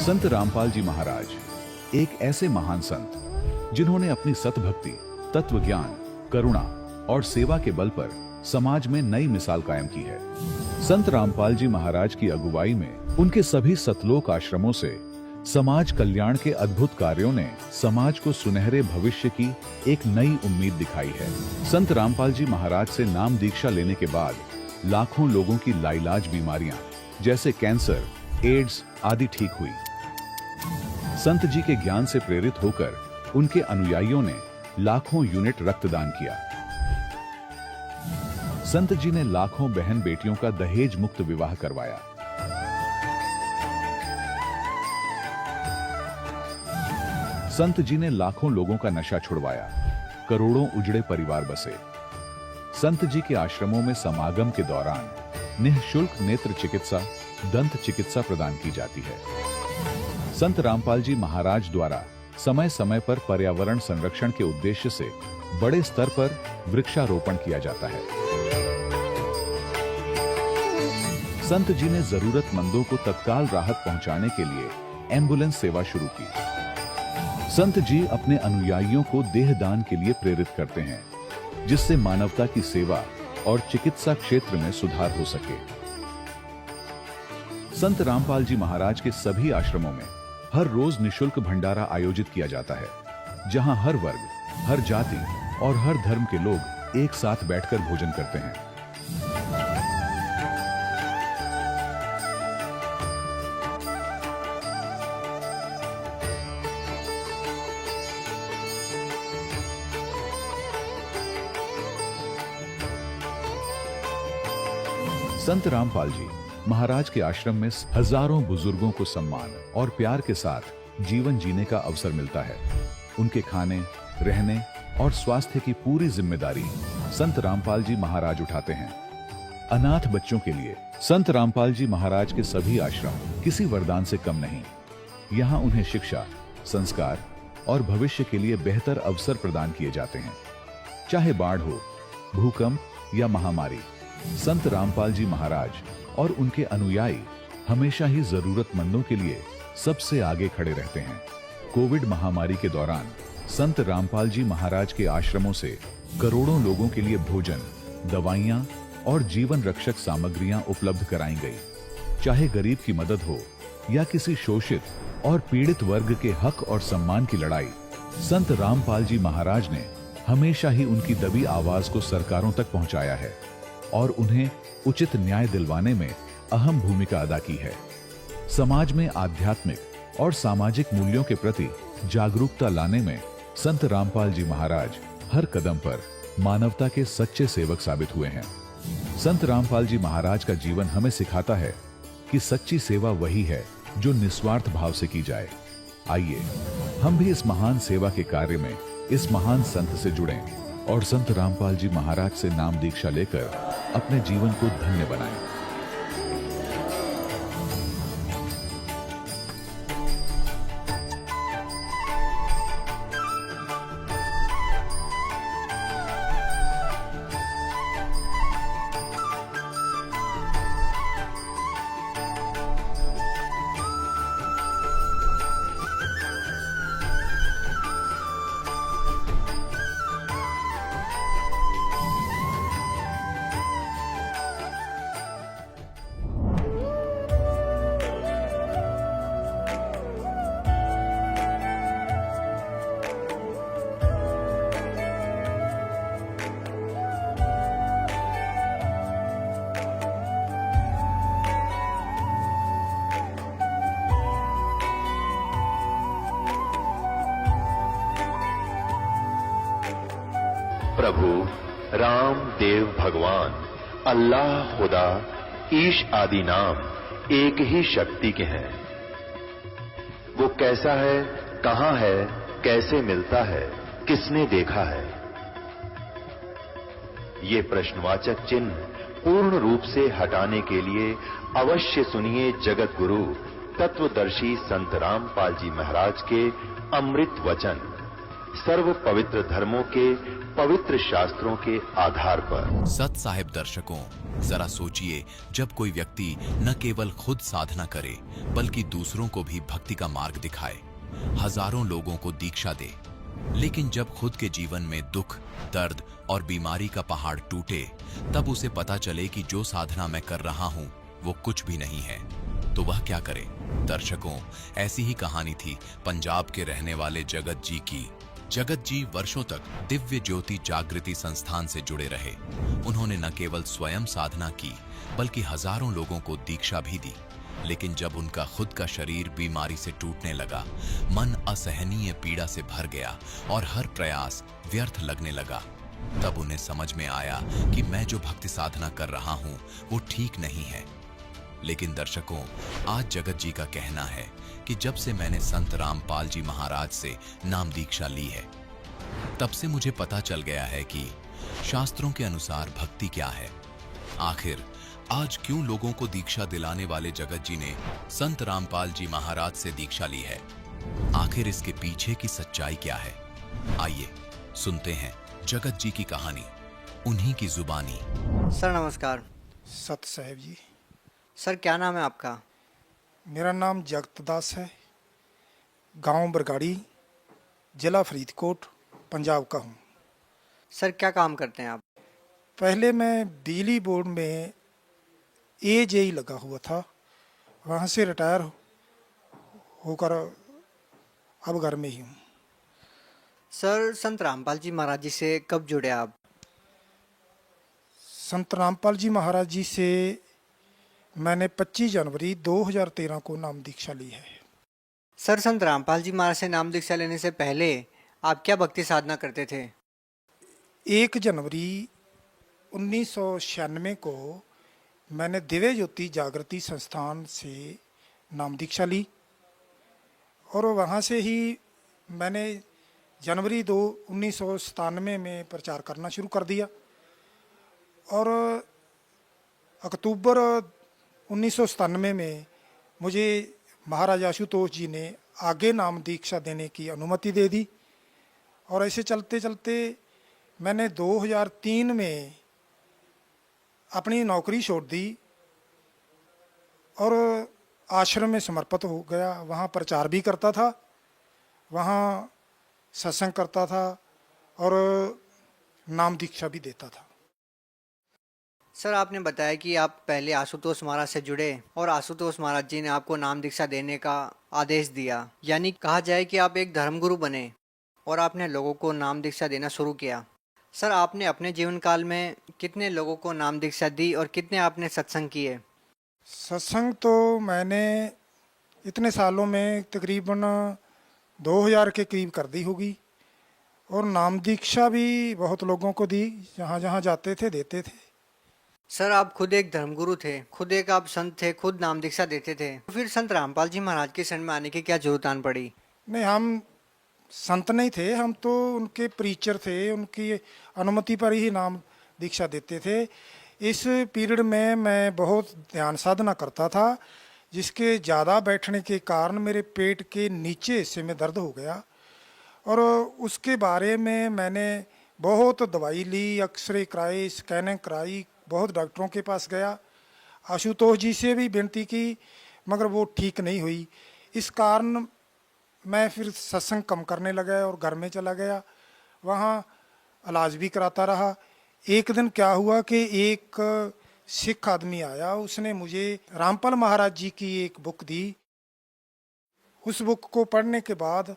संत रामपाल जी महाराज एक ऐसे महान संत जिन्होंने अपनी सतभक्ति, तत्व ज्ञान, करुणा और सेवा के बल पर समाज में नई मिसाल कायम की है। संत रामपाल जी महाराज की अगुवाई में उनके सभी सतलोक आश्रमों से समाज कल्याण के अद्भुत कार्यों ने समाज को सुनहरे भविष्य की एक नई उम्मीद दिखाई है। संत रामपाल जी महाराज से नाम दीक्षा लेने के बाद लाखों लोगों की लाइलाज बीमारियां जैसे कैंसर, एड्स आदि ठीक हुई। संत जी के ज्ञान से प्रेरित होकर उनके अनुयायियों ने लाखों यूनिट रक्तदान किया। संत जी ने लाखों बहन बेटियों का दहेज मुक्त विवाह करवाया। संत जी ने लाखों लोगों का नशा छुड़वाया, करोड़ों उजड़े परिवार बसे। संत जी के आश्रमों में समागम के दौरान निःशुल्क नेत्र चिकित्सा, दंत चिकित्सा प्रदान की जाती है। संत रामपाल जी महाराज द्वारा समय समय पर पर्यावरण संरक्षण के उद्देश्य से बड़े स्तर पर वृक्षारोपण किया जाता है। संत जी ने जरूरतमंदों को तत्काल राहत पहुंचाने के लिए एम्बुलेंस सेवा शुरू की। संत जी अपने अनुयायियों को देहदान के लिए प्रेरित करते हैं, जिससे मानवता की सेवा और चिकित्सा क्षेत्र में सुधार हो सके। संत रामपाल जी महाराज के सभी आश्रमों में हर रोज निःशुल्क भंडारा आयोजित किया जाता है, जहां हर वर्ग, हर जाति और हर धर्म के लोग एक साथ बैठकर भोजन करते हैं। संत रामपाल जी महाराज के आश्रम में हजारों बुजुर्गों को सम्मान और प्यार के साथ जीवन जीने का अवसर मिलता है। उनके खाने, रहने और स्वास्थ्य की पूरी जिम्मेदारी संत रामपाल जी महाराज उठाते हैं। अनाथ बच्चों के लिए संत रामपाल जी महाराज के सभी आश्रम किसी वरदान से कम नहीं। यहाँ उन्हें शिक्षा, संस्कार और भविष्य के लिए बेहतर अवसर प्रदान किए जाते हैं। चाहे बाढ़ हो, भूकंप या महामारी, संत रामपाल जी महाराज और उनके अनुयायी हमेशा ही जरूरतमंदों के लिए सबसे आगे खड़े रहते हैं। कोविड महामारी के दौरान संत रामपाल जी महाराज के आश्रमों से करोड़ों लोगों के लिए भोजन, दवाइयां और जीवन रक्षक सामग्रियां उपलब्ध कराई गई। चाहे गरीब की मदद हो या किसी शोषित और पीड़ित वर्ग के हक और सम्मान की लड़ाई, संत रामपाल जी महाराज ने हमेशा ही उनकी दबी आवाज को सरकारों तक पहुंचाया है और उन्हें उचित न्याय दिलवाने में अहम भूमिका अदा की है। समाज में आध्यात्मिक और सामाजिक मूल्यों के प्रति जागरूकता लाने में संत रामपाल जी महाराज हर कदम पर मानवता के सच्चे सेवक साबित हुए हैं। संत रामपाल जी महाराज का जीवन हमें सिखाता है कि सच्ची सेवा वही है जो निस्वार्थ भाव से की जाए। आइए हम भी इस महान सेवा के कार्य में इस महान संत से जुड़ें और संत रामपाल जी महाराज से नाम दीक्षा लेकर अपने जीवन को धन्य बनाएं। प्रभु राम देव भगवान अल्लाह खुदा ईश आदि नाम एक ही शक्ति के हैं। वो कैसा है, कहां है, कैसे मिलता है, किसने देखा है? ये प्रश्नवाचक चिन्ह पूर्ण रूप से हटाने के लिए अवश्य सुनिए जगत गुरु तत्वदर्शी संत रामपाल जी महाराज के अमृत वचन। सर्व पवित्र धर्मों के पवित्र शास्त्रों के आधार पर। सत साहिब दर्शकों, जरा सोचिए, जब कोई व्यक्ति न केवल खुद साधना करे बल्कि दूसरों को भी भक्ति का मार्ग दिखाए, हजारों लोगों को दीक्षा दे, लेकिन जब खुद के जीवन में दुख, दर्द और बीमारी का पहाड़ टूटे, तब उसे पता चले कि जो साधना मैं कर रहा हूं वो कुछ भी नहीं है, तो वह क्या करे। दर्शकों, ऐसी ही कहानी थी पंजाब के रहने वाले जगत जी की। जगत जी वर्षों तक दिव्य ज्योति जागृति संस्थान से जुड़े रहे। उन्होंने न केवल स्वयं साधना की बल्कि हजारों लोगों को दीक्षा भी दी, लेकिन जब उनका खुद का शरीर बीमारी से टूटने लगा, मन असहनीय पीड़ा से भर गया और हर प्रयास व्यर्थ लगने लगा, तब उन्हें समझ में आया कि मैं जो भक्ति साधना कर रहा हूं वो ठीक नहीं है। लेकिन दर्शकों, आज जगत जी का कहना है कि जब से मैंने संत रामपाल जी महाराज से नाम दीक्षा ली है, तब से मुझे पता चल गया है कि शास्त्रों के अनुसार भक्ति क्या है। आखिर आज क्यों लोगों को दीक्षा दिलाने वाले जगत जी ने संत रामपाल जी महाराज से दीक्षा ली है? आखिर इसके पीछे की सच्चाई क्या है? आइए सुनते हैं जगत जी की कहानी, उन्हीं की जुबानी। सर नमस्कार। सत साहेब जी। सर क्या नाम है आपका? मेरा नाम जगत दास है, गांव बरगाड़ी, जिला फरीदकोट, पंजाब का हूँ। सर क्या काम करते हैं आप? पहले मैं बिजली बोर्ड में एजेई लगा हुआ था, वहाँ से रिटायर होकर अब घर में ही हूँ। सर संत रामपाल जी महाराज जी से कब जुड़े आप? संत रामपाल जी महाराज जी से मैंने 25 जनवरी 2013 को नाम दीक्षा ली है। सर संत रामपाल जी महाराज से नाम दीक्षा लेने से पहले आप क्या भक्ति साधना करते थे? 1 जनवरी 1996 को मैंने दिव्य ज्योति जागृति संस्थान से नाम दीक्षा ली और वहाँ से ही मैंने जनवरी 1997 में प्रचार करना शुरू कर दिया और अक्टूबर 1997 में मुझे महाराज आशुतोष जी ने आगे नाम दीक्षा देने की अनुमति दे दी और ऐसे चलते चलते मैंने 2003 में अपनी नौकरी छोड़ दी और आश्रम में समर्पित हो गया। वहाँ प्रचार भी करता था, वहाँ सत्संग करता था और नाम दीक्षा भी देता था। सर आपने बताया कि आप पहले आशुतोष महाराज से जुड़े और आशुतोष महाराज जी ने आपको नाम दीक्षा देने का आदेश दिया, यानी कहा जाए कि आप एक धर्मगुरु बने और आपने लोगों को नाम दीक्षा देना शुरू किया। सर आपने अपने जीवन काल में कितने लोगों को नाम दीक्षा दी और कितने आपने सत्संग किए? सत्संग तो मैंने इतने सालों में तकरीबन 2000 के करीब कर दी होगी और नाम दीक्षा भी बहुत लोगों को दी, जहाँ जहाँ जाते थे देते थे। सर आप खुद एक धर्मगुरु थे, खुद एक आप संत थे, खुद नाम दीक्षा देते थे, तो फिर संत रामपाल जी महाराज के शरण में आने की क्या जरूरत आन पड़ी? नहीं, हम संत नहीं थे, हम तो उनके प्रीचर थे, उनकी अनुमति पर ही नाम दीक्षा देते थे। इस पीरियड में मैं बहुत ध्यान साधना करता था, जिसके ज़्यादा बैठने के कारण मेरे पेट के नीचे हिस्से में दर्द हो गया और उसके बारे में मैंने बहुत दवाई ली, एक्सरे कराए, स्कैनिंग कराई, बहुत डॉक्टरों के पास गया, आशुतोष जी से भी विनती की, मगर वो ठीक नहीं हुई। इस कारण मैं फिर सत्संग कम करने लगा और घर में चला गया, वहाँ इलाज भी कराता रहा। एक दिन क्या हुआ कि एक सिख आदमी आया, उसने मुझे रामपाल महाराज जी की एक बुक दी। उस बुक को पढ़ने के बाद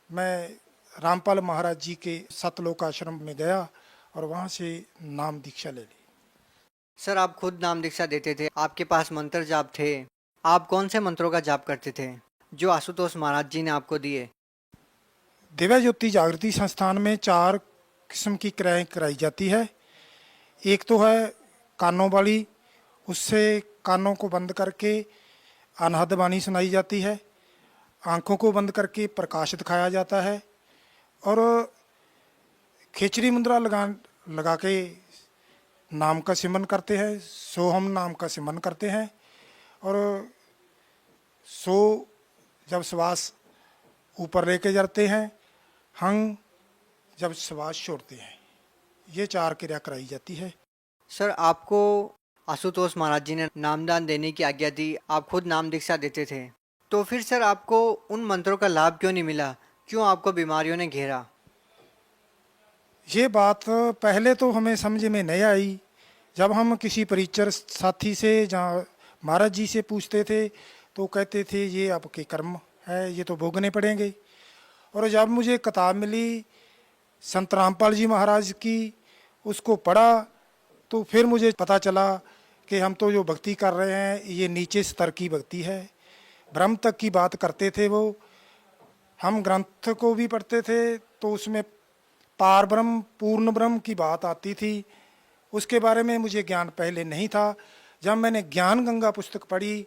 मैं रामपाल महाराज जी के सतलोक आश्रम में गया और वहाँ से नाम दीक्षा ले ली। सर आप खुद नाम दीक्षा देते थे, आपके पास मंत्र जाप थे, आप कौन से मंत्रों का जाप करते थे जो आशुतोष महाराज जी ने आपको दिए? दिव्य ज्योति जागृति संस्थान में 4 किस्म की क्रियाएं कराई जाती है। एक तो है कानों वाली, उससे कानों को बंद करके अनहद वाणी सुनाई जाती है, आंखों को बंद करके प्रकाश दिखाया जाता है और खिचड़ी मुद्रा लगा के नाम का सिमरन करते हैं, सोहम नाम का सिमरन करते हैं और जब श्वास ऊपर लेके जाते हैं, हंग जब श्वास छोड़ते हैं, ये 4 क्रिया कराई जाती है। सर आपको आशुतोष महाराज जी ने नामदान देने की आज्ञा दी, आप खुद नाम दीक्षा देते थे, तो फिर सर आपको उन मंत्रों का लाभ क्यों नहीं मिला, क्यों आपको बीमारियों ने घेरा? ये बात पहले तो हमें समझ में नहीं आई। जब हम किसी परिचर साथी से जहाँ महाराज जी से पूछते थे तो कहते थे ये आपके कर्म है, ये तो भोगने पड़ेंगे। और जब मुझे किताब मिली संत रामपाल जी महाराज की, उसको पढ़ा तो फिर मुझे पता चला कि हम तो जो भक्ति कर रहे हैं ये नीचे स्तर की भक्ति है, ब्रह्म तक की बात करते थे वो। हम ग्रंथ को भी पढ़ते थे तो उसमें पार ब्रह्म पूर्ण ब्रह्म की बात आती थी, उसके बारे में मुझे ज्ञान पहले नहीं था। जब मैंने ज्ञान गंगा पुस्तक पढ़ी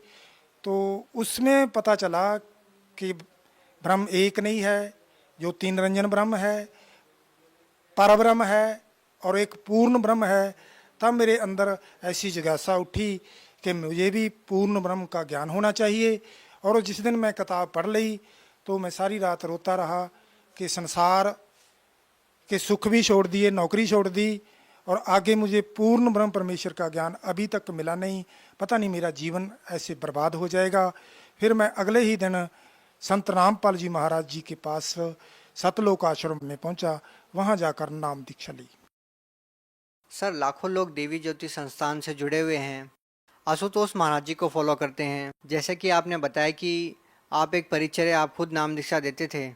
तो उसमें पता चला कि ब्रह्म एक नहीं है, जो 3 रंजन ब्रह्म है, परब्रह्म है और एक पूर्ण ब्रह्म है। तब मेरे अंदर ऐसी जिज्ञासा उठी कि मुझे भी पूर्ण ब्रह्म का ज्ञान होना चाहिए। और जिस दिन मैं किताब पढ़ ली तो मैं सारी रात रोता रहा कि संसार के सुख भी छोड़ दिए, नौकरी छोड़ दी, और आगे मुझे पूर्ण ब्रह्म परमेश्वर का ज्ञान अभी तक मिला नहीं। पता नहीं मेरा जीवन ऐसे बर्बाद हो जाएगा। फिर मैं अगले ही दिन संत रामपाल जी महाराज जी के पास सतलोक आश्रम में पहुंचा, वहां जाकर नाम दीक्षा ली। सर लाखों लोग देवी ज्योति संस्थान से जुड़े हुए हैं, आशुतोष महाराज जी को फॉलो करते हैं। जैसे कि आपने बताया कि आप एक परिचर्य, आप खुद नाम दीक्षा देते थे।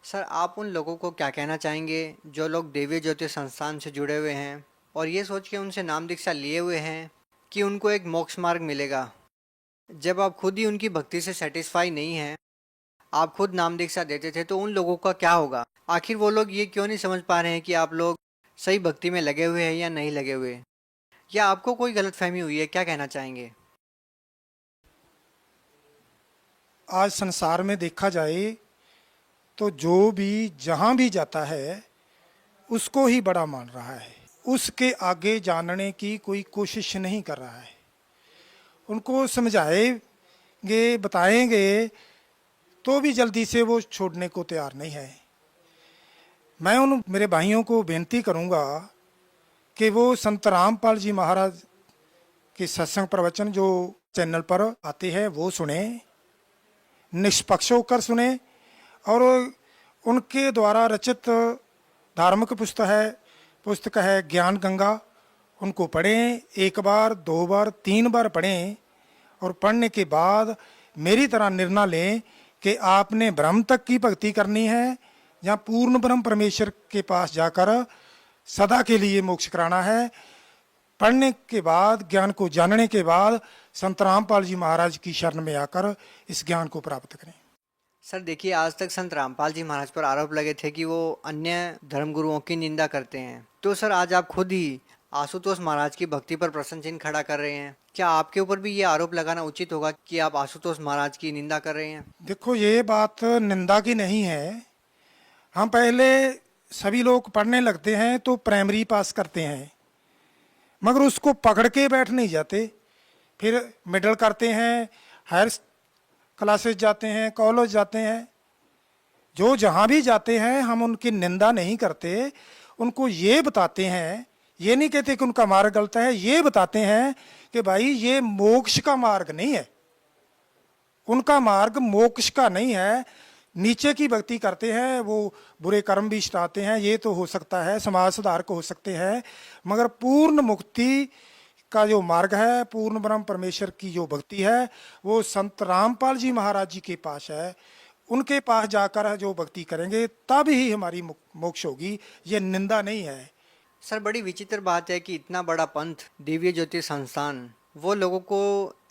सर आप उन लोगों को क्या कहना चाहेंगे जो लोग देवी ज्योति संस्थान से जुड़े हुए हैं और ये सोच के उनसे नाम दीक्षा लिए हुए हैं कि उनको एक मोक्ष मार्ग मिलेगा, जब आप खुद ही उनकी भक्ति से सेटिस्फाई नहीं हैं, आप खुद नाम दीक्षा देते थे, तो उन लोगों का क्या होगा? आखिर वो लोग ये क्यों नहीं समझ पा रहे हैं कि आप लोग सही भक्ति में लगे हुए हैं या नहीं लगे हुए, या आपको कोई गलतफहमी हुई है? क्या कहना चाहेंगे? आज संसार में देखा जाए तो जो भी जहाँ भी जाता है उसको ही बड़ा मान रहा है, उसके आगे जानने की कोई कोशिश नहीं कर रहा है। उनको समझाएंगे, बताएंगे तो भी जल्दी से वो छोड़ने को तैयार नहीं है। मैं उन मेरे भाइयों को बेनती करूंगा कि वो संत रामपाल जी महाराज के सत्संग प्रवचन जो चैनल पर आते हैं वो सुने, निष्पक्ष होकर सुने, और उनके द्वारा रचित धार्मिक पुस्तक है ज्ञान गंगा, उनको पढ़ें। 1 बार 2 बार 3 बार पढ़ें और पढ़ने के बाद मेरी तरह निर्णय लें कि आपने ब्रह्म तक की भक्ति करनी है या पूर्ण ब्रह्म परमेश्वर के पास जाकर सदा के लिए मोक्ष कराना है। पढ़ने के बाद, ज्ञान को जानने के बाद संत रामपाल जी महाराज की शरण में आकर इस ज्ञान को प्राप्त करें। सर देखिए, आज तक संत रामपाल जी महाराज पर आरोप लगे थे कि वो अन्य धर्मगुरुओं की निंदा करते हैं, तो सर आज आप खुद ही आशुतोष महाराज की भक्ति पर प्रश्न चिन्ह खड़ा कर रहे हैं। क्या आपके ऊपर भी ये आरोप लगाना उचित होगा कि आप आशुतोष महाराज की निंदा कर रहे हैं? देखो, ये बात निंदा की नहीं है। हम पहले सभी लोग पढ़ने लगते हैं तो प्राइमरी पास करते हैं, मगर उसको पकड़ के बैठ नहीं जाते, फिर मिडिल करते हैं, हायर क्लासेस जाते हैं, कॉलेज जाते हैं। जो जहाँ भी जाते हैं हम उनकी निंदा नहीं करते, उनको ये बताते हैं, ये नहीं कहते कि उनका मार्ग गलत है, ये बताते हैं कि भाई ये मोक्ष का मार्ग नहीं है, उनका मार्ग मोक्ष का नहीं है। नीचे की भक्ति करते हैं, वो बुरे कर्म भी चढ़ाते हैं, ये तो हो सकता है, समाज सुधार को हो सकते हैं, मगर पूर्ण मुक्ति का जो मार्ग है, पूर्ण ब्रह्म परमेश्वर की जो भक्ति है, वो संत रामपाल जी महाराज जी के पास है। उनके पास जाकर जो भक्ति करेंगे तब ही हमारी मोक्ष होगी, ये निंदा नहीं है। सर बड़ी विचित्र बात है कि इतना बड़ा पंथ दिव्य ज्योति संस्थान वो लोगों को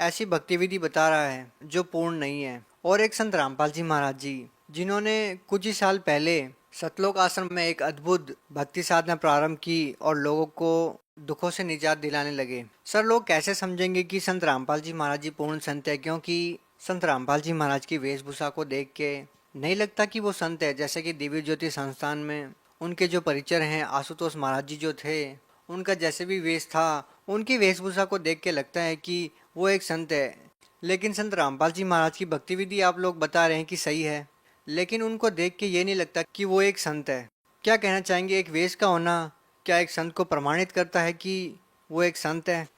ऐसी भक्ति विधि बता रहा है जो पूर्ण नहीं है, और एक संत रामपाल जी महाराज जी जिन्होंने कुछ ही साल पहले सतलोक आश्रम में एक अद्भुत भक्ति साधना प्रारंभ की और लोगों को दुखों से निजात दिलाने लगे। सर लोग कैसे समझेंगे कि संत रामपाल जी महाराज जी पूर्ण संत है, क्योंकि संत रामपाल जी महाराज की वेशभूषा को देख के नहीं लगता कि वो संत है। जैसे कि दिव्य ज्योति संस्थान में उनके जो परिचर हैं आशुतोष महाराज जी जो थे, उनका जैसे भी वेश था, उनकी वेशभूषा को देख के लगता है कि वो एक संत है। लेकिन संत रामपाल जी महाराज की भक्ति विधि आप लोग बता रहे हैं कि सही है, लेकिन उनको देख के ये नहीं लगता कि वो एक संत है। क्या कहना चाहेंगे, एक वेश का होना क्या एक संत को प्रमाणित करता है कि वो एक संत है?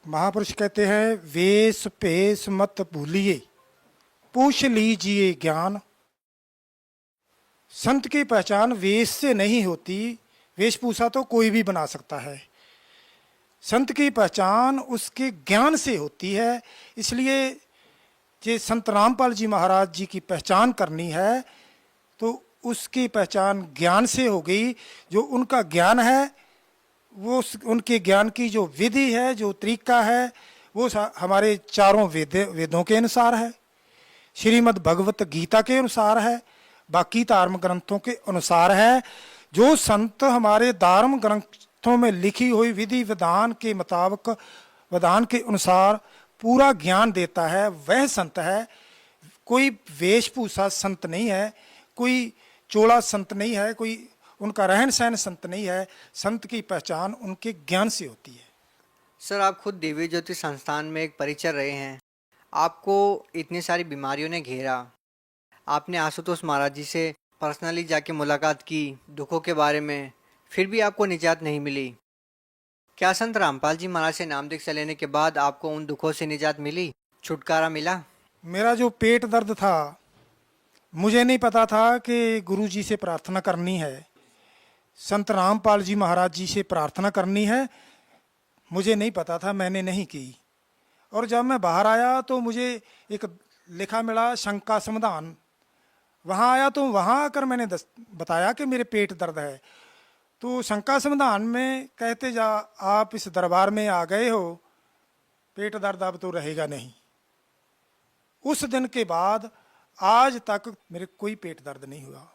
महापुरुष कहते हैं, वेश पेश मत भूलिए, पूछ लीजिए ज्ञान। संत की पहचान वेश से नहीं होती, वेशभूषा तो कोई भी बना सकता है। संत की पहचान उसके ज्ञान से होती है। इसलिए जे संत रामपाल जी महाराज जी की पहचान करनी है तो उसकी पहचान ज्ञान से हो गई। जो उनका ज्ञान है वो उनके ज्ञान की जो विधि है, जो तरीका है, वो हमारे चारों वेदों के अनुसार है, श्रीमद् भगवत गीता के अनुसार है, बाकी धर्म ग्रंथों के अनुसार है। जो संत हमारे धर्म ग्रंथों में लिखी हुई विधि विधान के मुताबिक, विधान के अनुसार पूरा ज्ञान देता है, वह संत है। कोई वेशभूषा संत नहीं है, कोई चोला संत नहीं है, कोई उनका रहन सहन संत नहीं है। संत की पहचान उनके ज्ञान से होती है। सर, आप खुद दिव्य ज्योति संस्थान में एक परिचर रहे हैं, आपको इतनी सारी बीमारियों ने घेरा, आपने आशुतोष महाराज जी से पर्सनली जाके मुलाकात की दुखों के बारे में, फिर भी आपको निजात नहीं मिली। क्या संत रामपाल जी महाराज से नाम दीक्षा लेने के बाद आपको उन दुखों से निजात मिली, छुटकारा मिला? मेरा जो पेट दर्द था, मुझे नहीं पता था कि गुरु जी से प्रार्थना करनी है, संत रामपाल जी महाराज जी से प्रार्थना करनी है। मुझे नहीं पता था, मैंने नहीं की। और जब मैं बाहर आया तो मुझे एक लिखा मिला शंका समाधान। वहाँ आया तो वहाँ आकर मैंने बताया कि मेरे पेट दर्द है। तो शंका समाधान में कहते जा, आप इस दरबार में आ गए हो, पेट दर्द अब तो रहेगा नहीं। उस दिन के बाद आज तक मेरे कोई पेट दर्द नहीं हुआ।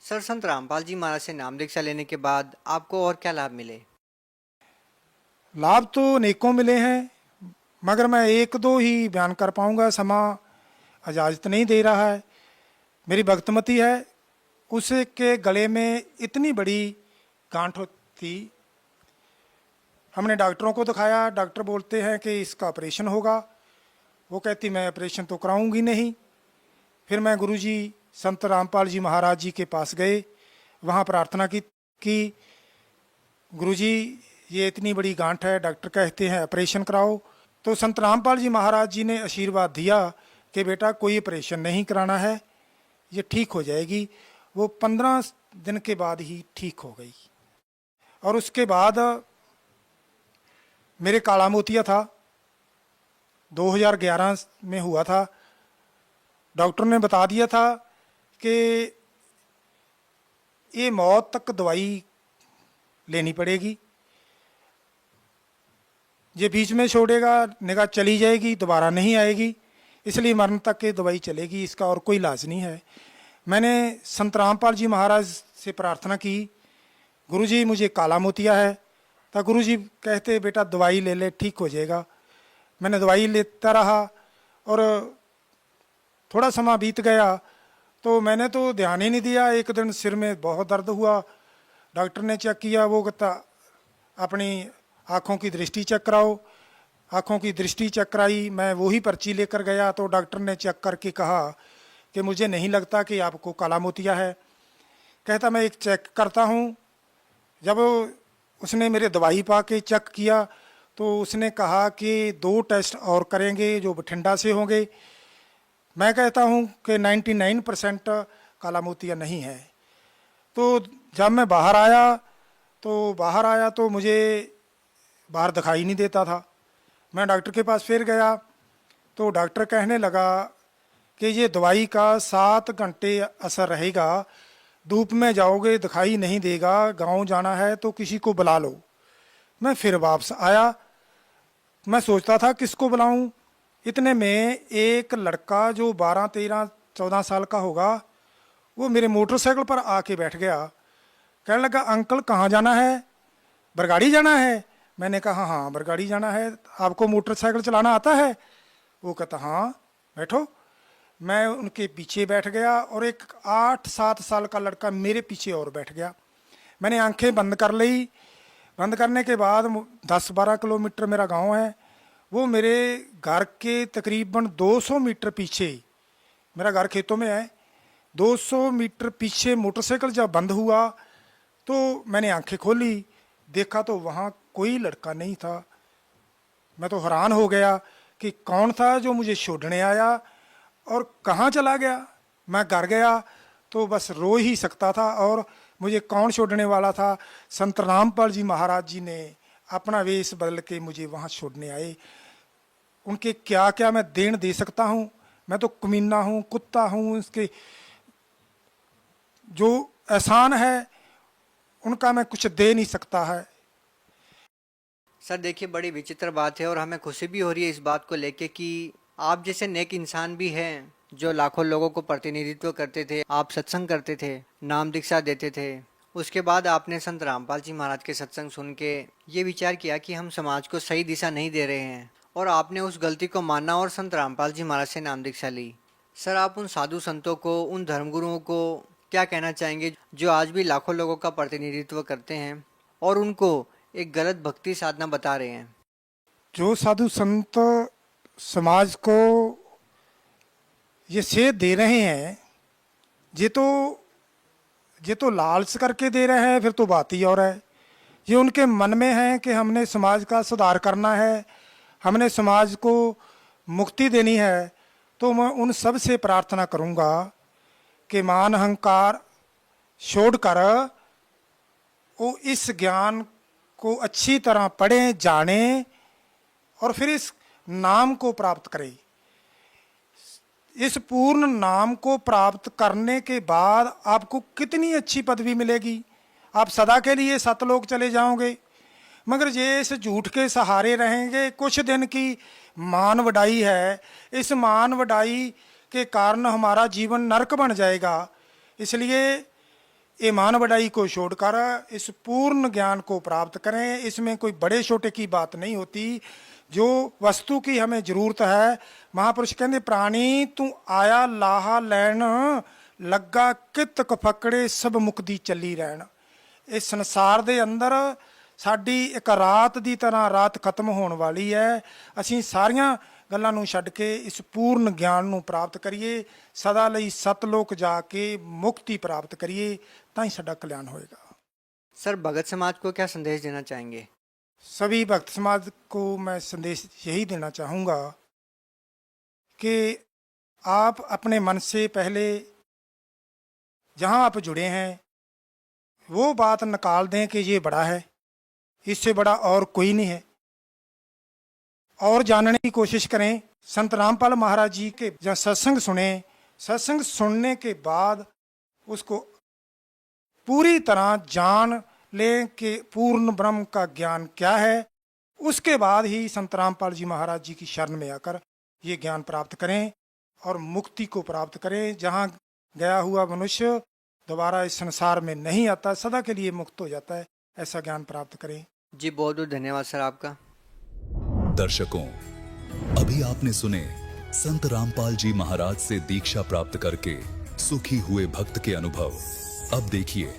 सर, संत रामपाल जी महाराज से नाम दीक्षा लेने के बाद आपको और क्या लाभ मिले? लाभ तो अनेकों मिले हैं, मगर मैं एक दो ही बयान कर पाऊंगा, समा इजाज़त नहीं दे रहा है। मेरी भक्तमती है, उसके गले में इतनी बड़ी गांठ थी। हमने डॉक्टरों को दिखाया, डॉक्टर बोलते हैं कि इसका ऑपरेशन होगा। वो कहती मैं ऑपरेशन तो कराऊंगी नहीं। फिर मैं गुरुजी संत रामपाल जी महाराज जी के पास गए, वहाँ प्रार्थना की गुरुजी ये इतनी बड़ी गांठ है, डॉक्टर कहते हैं ऑपरेशन कराओ। तो संत रामपाल जी महाराज जी ने आशीर्वाद दिया कि बेटा कोई ऑपरेशन नहीं कराना है, ये ठीक हो जाएगी। वो 15 दिन के बाद ही ठीक हो गई। और उसके बाद मेरे काला मोतिया था, 2011 में हुआ था। डॉक्टर ने बता दिया था कि ये मौत तक दवाई लेनी पड़ेगी, ये बीच में छोड़ेगा निगाह चली जाएगी, दोबारा नहीं आएगी, इसलिए मरण तक की दवाई चलेगी, इसका और कोई इलाज नहीं है। मैंने संत रामपाल जी महाराज से प्रार्थना की, गुरुजी मुझे काला मोतिया है। तो गुरुजी कहते बेटा दवाई ले ले, ठीक हो जाएगा। मैंने दवाई लेता रहा और थोड़ा समय बीत गया तो मैंने तो ध्यान ही नहीं दिया। एक दिन सिर में बहुत दर्द हुआ, डॉक्टर ने चेक किया, वो कहता अपनी आँखों की दृष्टि चेक कराओ। आँखों की दृष्टि चेक कराई, मैं वही पर्ची लेकर गया तो डॉक्टर ने चेक करके कहा कि मुझे नहीं लगता कि आपको काला मोतिया है। कहता मैं एक चेक करता हूँ। जब उसने मेरे दवाई पा के चेक किया तो उसने कहा कि 2 टेस्ट और करेंगे जो बठिंडा से होंगे। मैं कहता हूँ कि 99% काला मोतिया नहीं है। तो जब मैं बाहर आया तो मुझे बाहर दिखाई नहीं देता था। मैं डॉक्टर के पास फिर गया तो डॉक्टर कहने लगा कि ये दवाई का 7 घंटे असर रहेगा, धूप में जाओगे दिखाई नहीं देगा, गांव जाना है तो किसी को बुला लो। मैं फिर वापस आया, मैं सोचता था किसको बुलाऊं। इतने में एक लड़का जो 12, 13, 14 साल का होगा, वो मेरे मोटरसाइकिल पर आके बैठ गया। कहने लगा अंकल कहाँ जाना है, बरगाड़ी जाना है? मैंने कहा हाँ बरगाड़ी जाना है। आपको मोटरसाइकिल चलाना आता है? वो कहता हाँ बैठो। मैं उनके पीछे बैठ गया और एक 8-7 साल का लड़का मेरे पीछे और बैठ गया। मैंने आंखें बंद कर ली। बंद करने के बाद 10-12 किलोमीटर मेरा गांव है, वो मेरे घर के तकरीबन 200 मीटर पीछे, मेरा घर खेतों में है, 200 मीटर पीछे मोटरसाइकिल जब बंद हुआ तो मैंने आंखें खोली, देखा तो वहाँ कोई लड़का नहीं था। मैं तो हैरान हो गया कि कौन था जो मुझे छोड़ने आया और कहाँ चला गया। मैं घर गया तो बस रो ही सकता था। और मुझे कौन छोड़ने वाला था? संत रामपाल जी महाराज जी ने अपना वेश बदल के मुझे वहाँ छोड़ने आए। उनके क्या क्या मैं देन दे सकता हूँ? मैं तो कमीना हूँ, कुत्ता हूँ। इसके जो एहसान है उनका मैं कुछ दे नहीं सकता है। सर देखिए, बड़ी विचित्र बात है और हमें खुशी भी हो रही है इस बात को लेके कि आप जैसे नेक इंसान भी हैं जो लाखों लोगों को प्रतिनिधित्व करते थे। आप सत्संग करते थे, नाम दीक्षा देते थे। उसके बाद आपने संत रामपाल जी महाराज के सत्संग सुन के ये विचार किया कि हम समाज को सही दिशा नहीं दे रहे हैं और आपने उस गलती को माना और संत रामपाल जी महाराज से नाम दीक्षा ली। सर, आप उन साधु संतों को, उन धर्मगुरुओं को क्या कहना चाहेंगे जो आज भी लाखों लोगों का प्रतिनिधित्व करते हैं और उनको एक गलत भक्ति साधना बता रहे हैं? जो साधु संत समाज को ये सेध दे रहे हैं, ये तो लालच करके दे रहे हैं, फिर तो बात ही और है। ये उनके मन में है कि हमने समाज का सुधार करना है, हमने समाज को मुक्ति देनी है। तो मैं उन सब से प्रार्थना करूंगा कि मान अहंकार छोड़कर वो इस ज्ञान को अच्छी तरह पढ़ें, जानें और फिर इस नाम को प्राप्त करें। इस पूर्ण नाम को प्राप्त करने के बाद आपको कितनी अच्छी पदवी मिलेगी। आप सदा के लिए सतलोक चले जाओगे। मगर ये इस झूठ के सहारे रहेंगे। कुछ दिन की मान वडाई है, इस मान वडाई के कारण हमारा जीवन नरक बन जाएगा। इसलिए ये मान वडाई को छोड़कर इस पूर्ण ज्ञान को प्राप्त करें। इसमें कोई बड़े छोटे की बात नहीं होती। जो वस्तु की हमें जरूरत है, महापुरुष कहते प्राणी तू आया लाहा लैन, ਲੱਗਾ ਕਿਤ ਕਫਕੜੇ ਸਭ ਮੁਕਦੀ ਚੱਲੀ ਰਹਿਣ। ਇਸ ਸੰਸਾਰ ਦੇ ਅੰਦਰ ਸਾਡੀ ਇੱਕ ਰਾਤ ਦੀ ਤਰ੍ਹਾਂ ਰਾਤ ਖਤਮ ਹੋਣ ਵਾਲੀ ਹੈ। ਅਸੀਂ ਸਾਰੀਆਂ ਗੱਲਾਂ ਨੂੰ ਛੱਡ ਕੇ ਇਸ ਪੂਰਨ ਗਿਆਨ ਨੂੰ ਪ੍ਰਾਪਤ ਕਰੀਏ, ਸਦਾ ਲਈ ਸਤਲੋਕ ਜਾ ਕੇ ਮੁਕਤੀ ਪ੍ਰਾਪਤ ਕਰੀਏ, ਤਾਂ ਹੀ ਸਾਡਾ ਕਲਿਆਣ ਹੋਏਗਾ। सर, भगत समाज को क्या संदेश देना चाहेंगे? सभी भक्त समाज को मैं संदेश यही देना चाहूँगा कि आप अपने मन से पहले जहाँ आप जुड़े हैं वो बात निकाल दें कि ये बड़ा है, इससे बड़ा और कोई नहीं है, और जानने की कोशिश करें। संत रामपाल महाराज जी के जहाँ सत्संग सुने, सत्संग सुनने के बाद उसको पूरी तरह जान लें कि पूर्ण ब्रह्म का ज्ञान क्या है। उसके बाद ही संत रामपाल जी महाराज जी की शरण में आकर ये ज्ञान प्राप्त करें और मुक्ति को प्राप्त करें। जहाँ गया हुआ मनुष्य दोबारा इस संसार में नहीं आता, सदा के लिए मुक्त हो जाता है। ऐसा ज्ञान प्राप्त करें। जी, बहुत बहुत धन्यवाद सर आपका। दर्शकों, अभी आपने सुने संत रामपाल जी महाराज से दीक्षा प्राप्त करके सुखी हुए भक्त के अनुभव। अब देखिए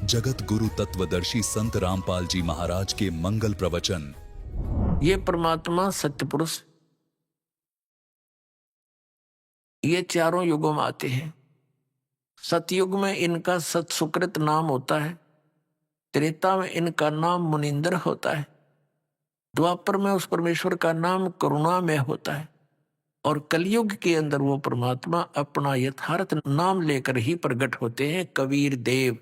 जगत गुरु तत्वदर्शी संत रामपाल जी महाराज के मंगल प्रवचन। ये परमात्मा सत्य पुरुष ये चारों युगों में आते हैं। सतयुग में इनका सत सुकृत नाम होता है, त्रेता में इनका नाम मुनिंदर होता है, द्वापर में उस परमेश्वर का नाम करुणामय होता है, और कलयुग के अंदर वो परमात्मा अपना यथार्थ नाम लेकर ही प्रकट होते हैं। कबीर देव,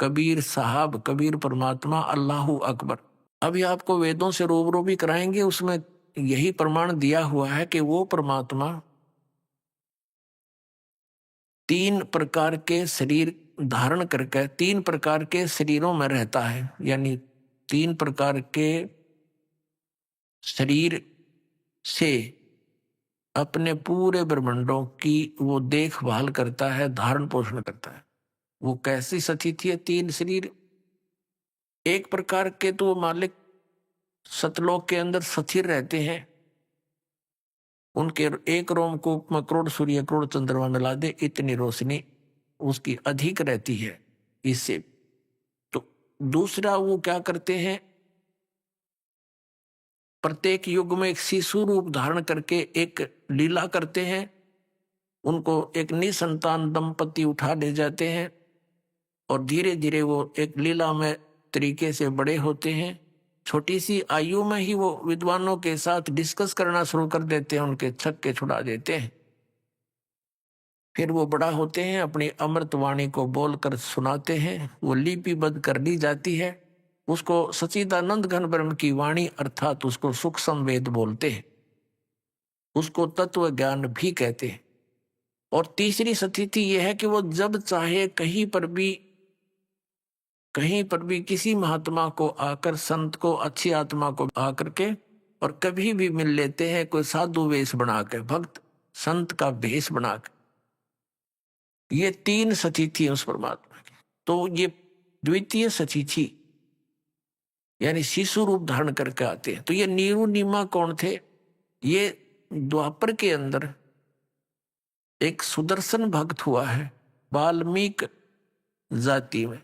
कबीर साहब, कबीर परमात्मा, अल्लाहू अकबर। अभी आपको वेदों से रूबरू भी कराएंगे, उसमें यही प्रमाण दिया हुआ है कि वो परमात्मा 3 प्रकार के शरीर धारण करके 3 प्रकार के शरीरों में रहता है। यानी 3 प्रकार के शरीर से अपने पूरे ब्रह्मांडों की वो देखभाल करता है, धारण पोषण करता है। वो कैसी स्थिति है? 3 शरीर। एक प्रकार के तो मालिक सतलोक के अंदर स्थिर रहते हैं, उनके एक रोमकूप में करोड़ सूर्य करोड़ चंद्रमा मिला दे इतनी रोशनी उसकी अधिक रहती है इससे। तो दूसरा वो क्या करते हैं, प्रत्येक युग में एक शिशु रूप धारण करके एक लीला करते हैं। उनको एक निसंतान दंपति उठा ले जाते हैं और धीरे धीरे वो एक लीलामय तरीके से बड़े होते हैं। छोटी सी आयु में ही वो विद्वानों के साथ डिस्कस करना शुरू कर देते हैं, उनके छक्के छुड़ा देते हैं। फिर वो बड़ा होते हैं, अपनी अमृत वाणी को बोलकर सुनाते हैं, वो लिपिबद्ध कर ली जाती है। उसको सच्चिदानंद घन ब्रह्म की वाणी अर्थात उसको सूक्ष्म वेद बोलते हैं, उसको तत्व ज्ञान भी कहते हैं। और तीसरी स्थिति यह है कि वो जब चाहे कहीं पर भी किसी महात्मा को आकर, संत को, अच्छी आत्मा को आकर के और कभी भी मिल लेते हैं, कोई साधु वेश बना के, भक्त संत का भेष बना के। ये तीन स्थिति है उस परमात्मा की। तो ये द्वितीय स्थिति यानी शिशु रूप धारण करके आते हैं। तो ये नीरू नीमा कौन थे? ये द्वापर के अंदर एक सुदर्शन भक्त हुआ है वाल्मीकि जाति में,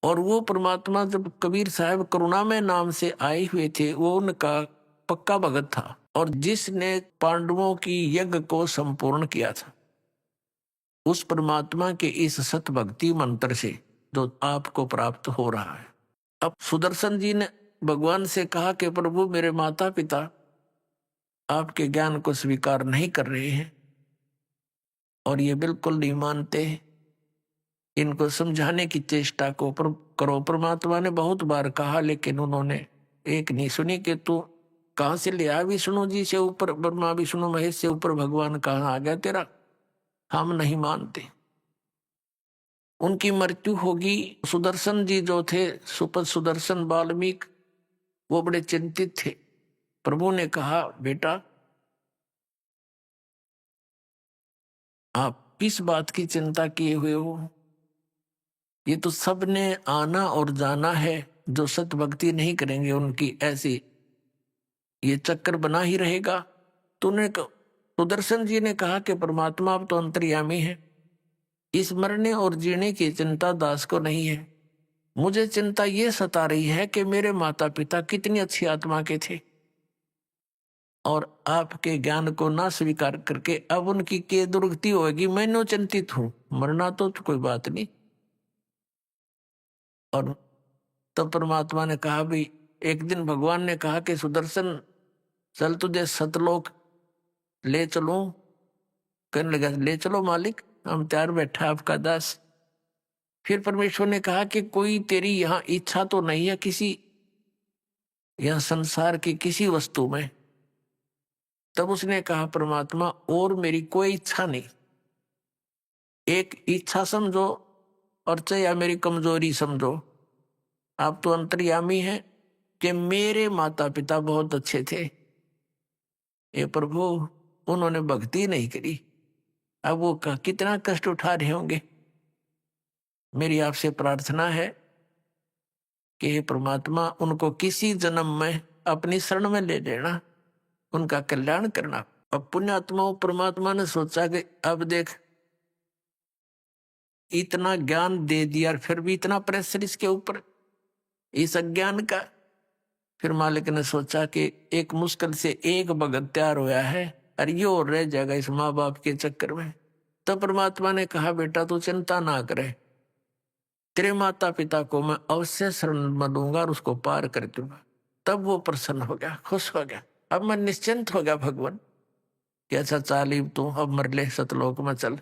और वो परमात्मा जब कबीर साहब करुणामय नाम से आए हुए थे, वो उनका पक्का भगत था और जिसने पांडवों की यज्ञ को संपूर्ण किया था। उस परमात्मा के इस सत भक्ति मंत्र से जो आपको प्राप्त हो रहा है। अब सुदर्शन जी ने भगवान से कहा कि प्रभु मेरे माता पिता आपके ज्ञान को स्वीकार नहीं कर रहे हैं और ये बिल्कुल नहीं मानते, इनको समझाने की चेष्टा को करो। परमात्मा ने बहुत बार कहा लेकिन उन्होंने एक नहीं सुनी कि तू कहाँ से ले आया? विष्णु जी से ऊपर ब्रह्मा, विष्णु महेश से ऊपर भगवान कहाँ आ गया तेरा? हम नहीं मानते। उनकी मृत्यु होगी। सुदर्शन जी जो थे, सुदर्शन वाल्मीकि, वो बड़े चिंतित थे। प्रभु ने कहा बेटा आप किस बात की चिंता किए हुए हो? ये तो सबने आना और जाना है, जो सत भक्ति नहीं करेंगे उनकी ऐसी ये चक्कर बना ही रहेगा। तूने सुदर्शन जी ने कहा कि परमात्मा अब तो अंतर्यामी है, इस मरने और जीने की चिंता दास को नहीं है। मुझे चिंता ये सता रही है कि मेरे माता पिता कितनी अच्छी आत्मा के थे और आपके ज्ञान को ना स्वीकार करके अब उनकी क्या दुर्गति होगी, मैं नो चिंतित हूं। मरना तो कोई बात नहीं। और तब परमात्मा ने कहा भी, एक दिन भगवान ने कहा कि सुदर्शन चल तुझे सतलोक ले चलूं। कहने लगा ले चलो मालिक, हम तैयार बैठा आपका दास। फिर परमेश्वर ने कहा कि कोई तेरी यहां इच्छा तो नहीं है किसी यहां संसार की किसी वस्तु में? तब उसने कहा परमात्मा और मेरी कोई इच्छा नहीं। एक इच्छा समझो और चाहे मेरी कमजोरी समझो, आप तो अंतर्यामी हैं कि मेरे माता पिता बहुत अच्छे थे, ये प्रभु उन्होंने भक्ति नहीं करी, अब वो कितना कष्ट उठा रहे होंगे। मेरी आपसे प्रार्थना है कि हे परमात्मा उनको किसी जन्म में अपनी शरण में ले लेना, उनका कल्याण करना। अब पुण्यात्माओं परमात्मा ने सोचा कि अब देख इतना ज्ञान दे दिया फिर भी इतना प्रेशर इसके ऊपर, इस अज्ञान का। फिर मालिक ने सोचा कि एक मुश्किल से एक भगत तैयार हुआ है और ये और रह जाएगा इस माँ बाप के चक्कर में। तब परमात्मा ने कहा बेटा तू चिंता ना करे, तेरे माता पिता को मैं अवश्य शरण में दूंगा और उसको पार कर दूंगा। तब वो प्रसन्न हो गया, खुश हो गया। अब मैं निश्चिंत हो गया भगवान कि अच्छा चालीब तू अब मर ले, सतलोक में चल।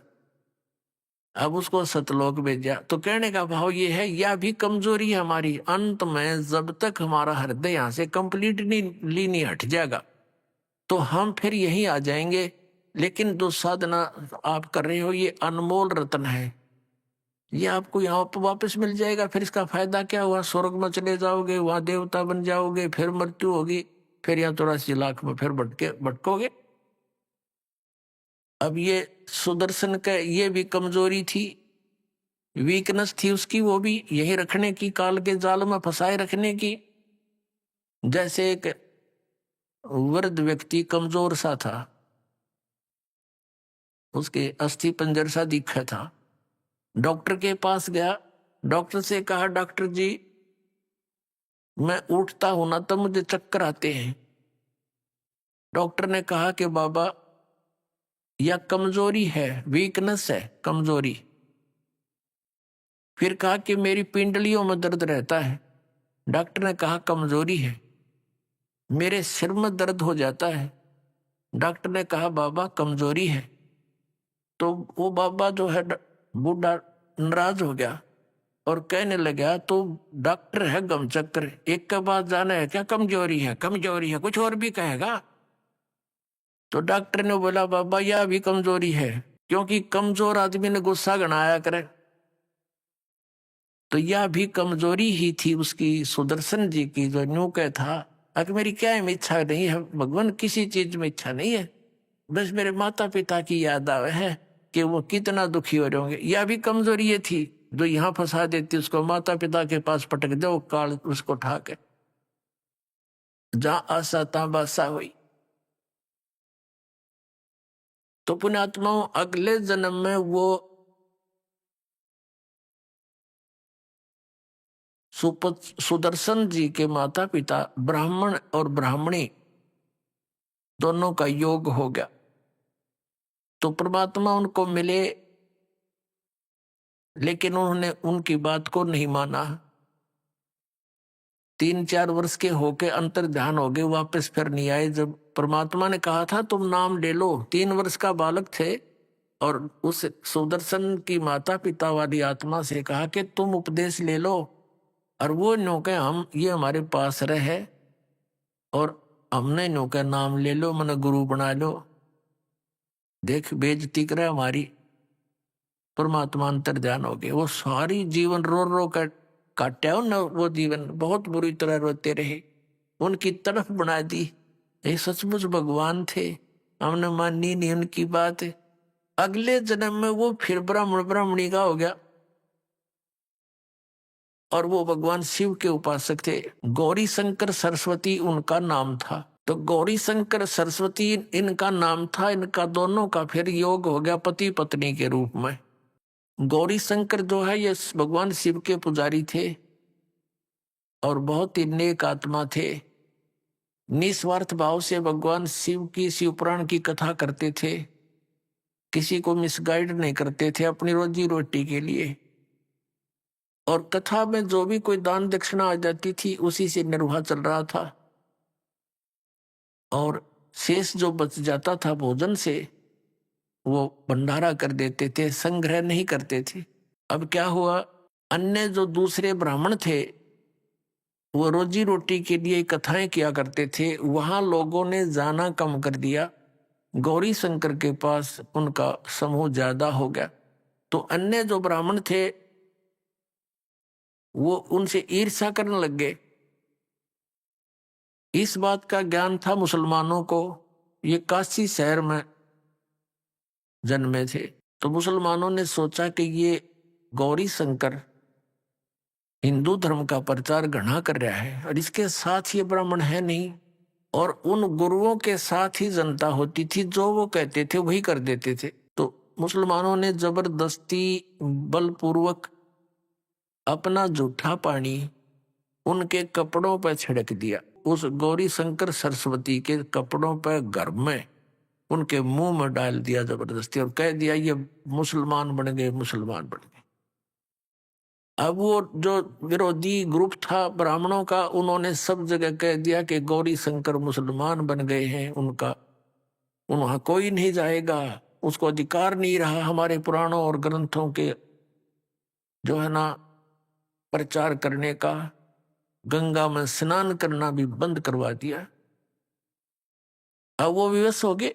अब उसको सतलोक भेजा। तो कहने का भाव ये है, यह भी कमजोरी है हमारी। अंत में जब तक हमारा हृदय यहाँ से कंप्लीटली नहीं हट जाएगा तो हम फिर यहीं आ जाएंगे। लेकिन जो साधना आप कर रहे हो ये अनमोल रत्न है, ये आपको यहाँ पर वापस मिल जाएगा। फिर इसका फायदा क्या हुआ? स्वर्ग में चले जाओगे, वहां देवता बन जाओगे, फिर मृत्यु होगी, फिर यहाँ 84 लाख में फिर भटकोगे। अब ये सुदर्शन का ये भी कमजोरी थी, वीकनेस थी उसकी, वो भी यही रखने की, काल के जाल में फंसाए रखने की। जैसे एक वृद्ध व्यक्ति कमजोर सा था, उसके अस्थि पंजर सा दिखा था। डॉक्टर के पास गया, डॉक्टर से कहा डॉक्टर जी मैं उठता हूं ना तो मुझे चक्कर आते हैं। डॉक्टर ने कहा कि बाबा या कमजोरी है, वीकनेस है, कमजोरी। फिर कहा कि मेरी पिंडलियों में दर्द रहता है। डॉक्टर ने कहा कमजोरी है। मेरे सिर में दर्द हो जाता है। डॉक्टर ने कहा बाबा कमजोरी है। तो वो बाबा जो है बूढ़ा नाराज हो गया और कहने लगा तो डॉक्टर है गमचक्र, एक के बाद जाना है क्या, कमजोरी है, कमजोरी है, कुछ और भी कहेगा। तो डॉक्टर ने बोला बाबा यह भी कमजोरी है, क्योंकि कमजोर आदमी ने गुस्सा गणाया करे। तो यह भी कमजोरी ही थी उसकी, सुदर्शन जी की, जो न्यू कह था कि मेरी क्या इच्छा नहीं है भगवान, किसी चीज में इच्छा नहीं है, बस मेरे माता पिता की याद आवे है कि वो कितना दुखी हो रहे होंगे। यह भी कमजोरी ये थी, जो यहां फंसा देती उसको माता पिता के पास पटक दो, काल उसको उठा के जहां आशा तहां बासा हुई। तो पुण्यात्माओं अगले जन्म में वो सुदर्शन जी के माता पिता ब्राह्मण और ब्राह्मणी दोनों का योग हो गया। तो परमात्मा उनको मिले, लेकिन उन्होंने उनकी बात को नहीं माना। 3-4 वर्ष के होके अंतर ध्यान हो गए, वापस फिर नहीं आए। जब परमात्मा ने कहा था तुम नाम ले लो, 3 वर्ष का बालक थे, और उस सुदर्शन की माता पिता वाली आत्मा से कहा कि तुम उपदेश ले लो, और वो न्यू के हम ये हमारे पास रहे और हमने न्यू के नाम ले लो, मैंने गुरु बना लो, देख बेइज्जती करे हमारी। परमात्मा अंतर ध्यान हो गए। वो सारी जीवन रो रो कर काटा हो न, वो जीवन बहुत बुरी तरह रोते रहे, उनकी तरफ बना दी। ये सचमुच भगवान थे, हमने मानी नहीं उनकी बात। अगले जन्म में वो फिर ब्राह्मण ब्राह्मणी का हो गया, और वो भगवान शिव के उपासक थे। गौरी शंकर सरस्वती उनका नाम था। तो गौरी शंकर सरस्वती इनका नाम था। इनका दोनों का फिर योग हो गया पति पत्नी के रूप में। गौरी शंकर जो है ये भगवान शिव के पुजारी थे और बहुत ही नेक आत्मा थे। निस्वार्थ भाव से भगवान शिव की शिव पुराण की कथा करते थे, किसी को मिसगाइड नहीं करते थे अपनी रोजी रोटी के लिए। और कथा में जो भी कोई दान दक्षिणा आ जाती थी उसी से निर्वाह चल रहा था, और शेष जो बच जाता था भोजन से वो भंडारा कर देते थे, संग्रह नहीं करते थे। अब क्या हुआ, अन्य जो दूसरे ब्राह्मण थे वो रोजी रोटी के लिए कथाएं किया करते थे, वहां लोगों ने जाना कम कर दिया। गौरी शंकर के पास उनका समूह ज्यादा हो गया, तो अन्य जो ब्राह्मण थे वो उनसे ईर्ष्या करने लग गए। इस बात का ज्ञान था मुसलमानों को, ये काशी शहर में जन्मे थे। तो मुसलमानों ने सोचा कि ये गौरी शंकर हिंदू धर्म का प्रचार घना कर रहा है, और इसके साथ ये ब्राह्मण है नहीं, और उन गुरुओं के साथ ही जनता होती थी, जो वो कहते थे वही कर देते थे। तो मुसलमानों ने जबरदस्ती बलपूर्वक अपना जूठा पानी उनके कपड़ों पर छिड़क दिया। उस गौरी शंकर सरस्वती के कपड़ों पर घर में उनके मुंह में डाल दिया जबरदस्ती, और कह दिया ये मुसलमान बन गए, मुसलमान बन गए। अब वो जो विरोधी ग्रुप था ब्राह्मणों का, उन्होंने सब जगह कह दिया कि गौरी शंकर मुसलमान बन गए हैं, उनका वहां कोई नहीं जाएगा, उसको अधिकार नहीं रहा हमारे पुराणों और ग्रंथों के जो है ना प्रचार करने का। गंगा में स्नान करना भी बंद करवा दिया। अब वो विवश हो गए,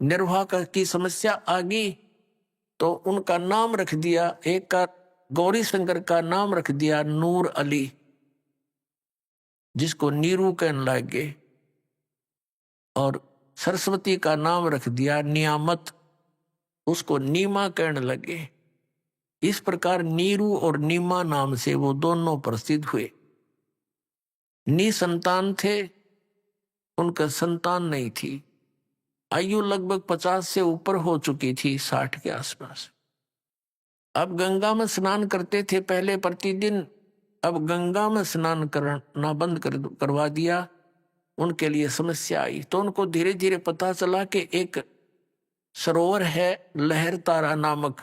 निर्वाह की समस्या आ गई, तो उनका नाम रख दिया, एक का गौरी शंकर का नाम रख दिया नूर अली, जिसको नीरू कहने लगे, और सरस्वती का नाम रख दिया नियामत, उसको नीमा कहने लगे। इस प्रकार नीरू और नीमा नाम से वो दोनों प्रसिद्ध हुए। निसंतान थे, उनका संतान नहीं थी। आयु लगभग 50 से ऊपर हो चुकी थी, 60 के आसपास। अब गंगा में स्नान करते थे पहले प्रतिदिन, अब गंगा में स्नान करना बंद करवा दिया। उनके लिए समस्या आई, तो उनको धीरे धीरे पता चला कि एक सरोवर है लहर तारा नामक,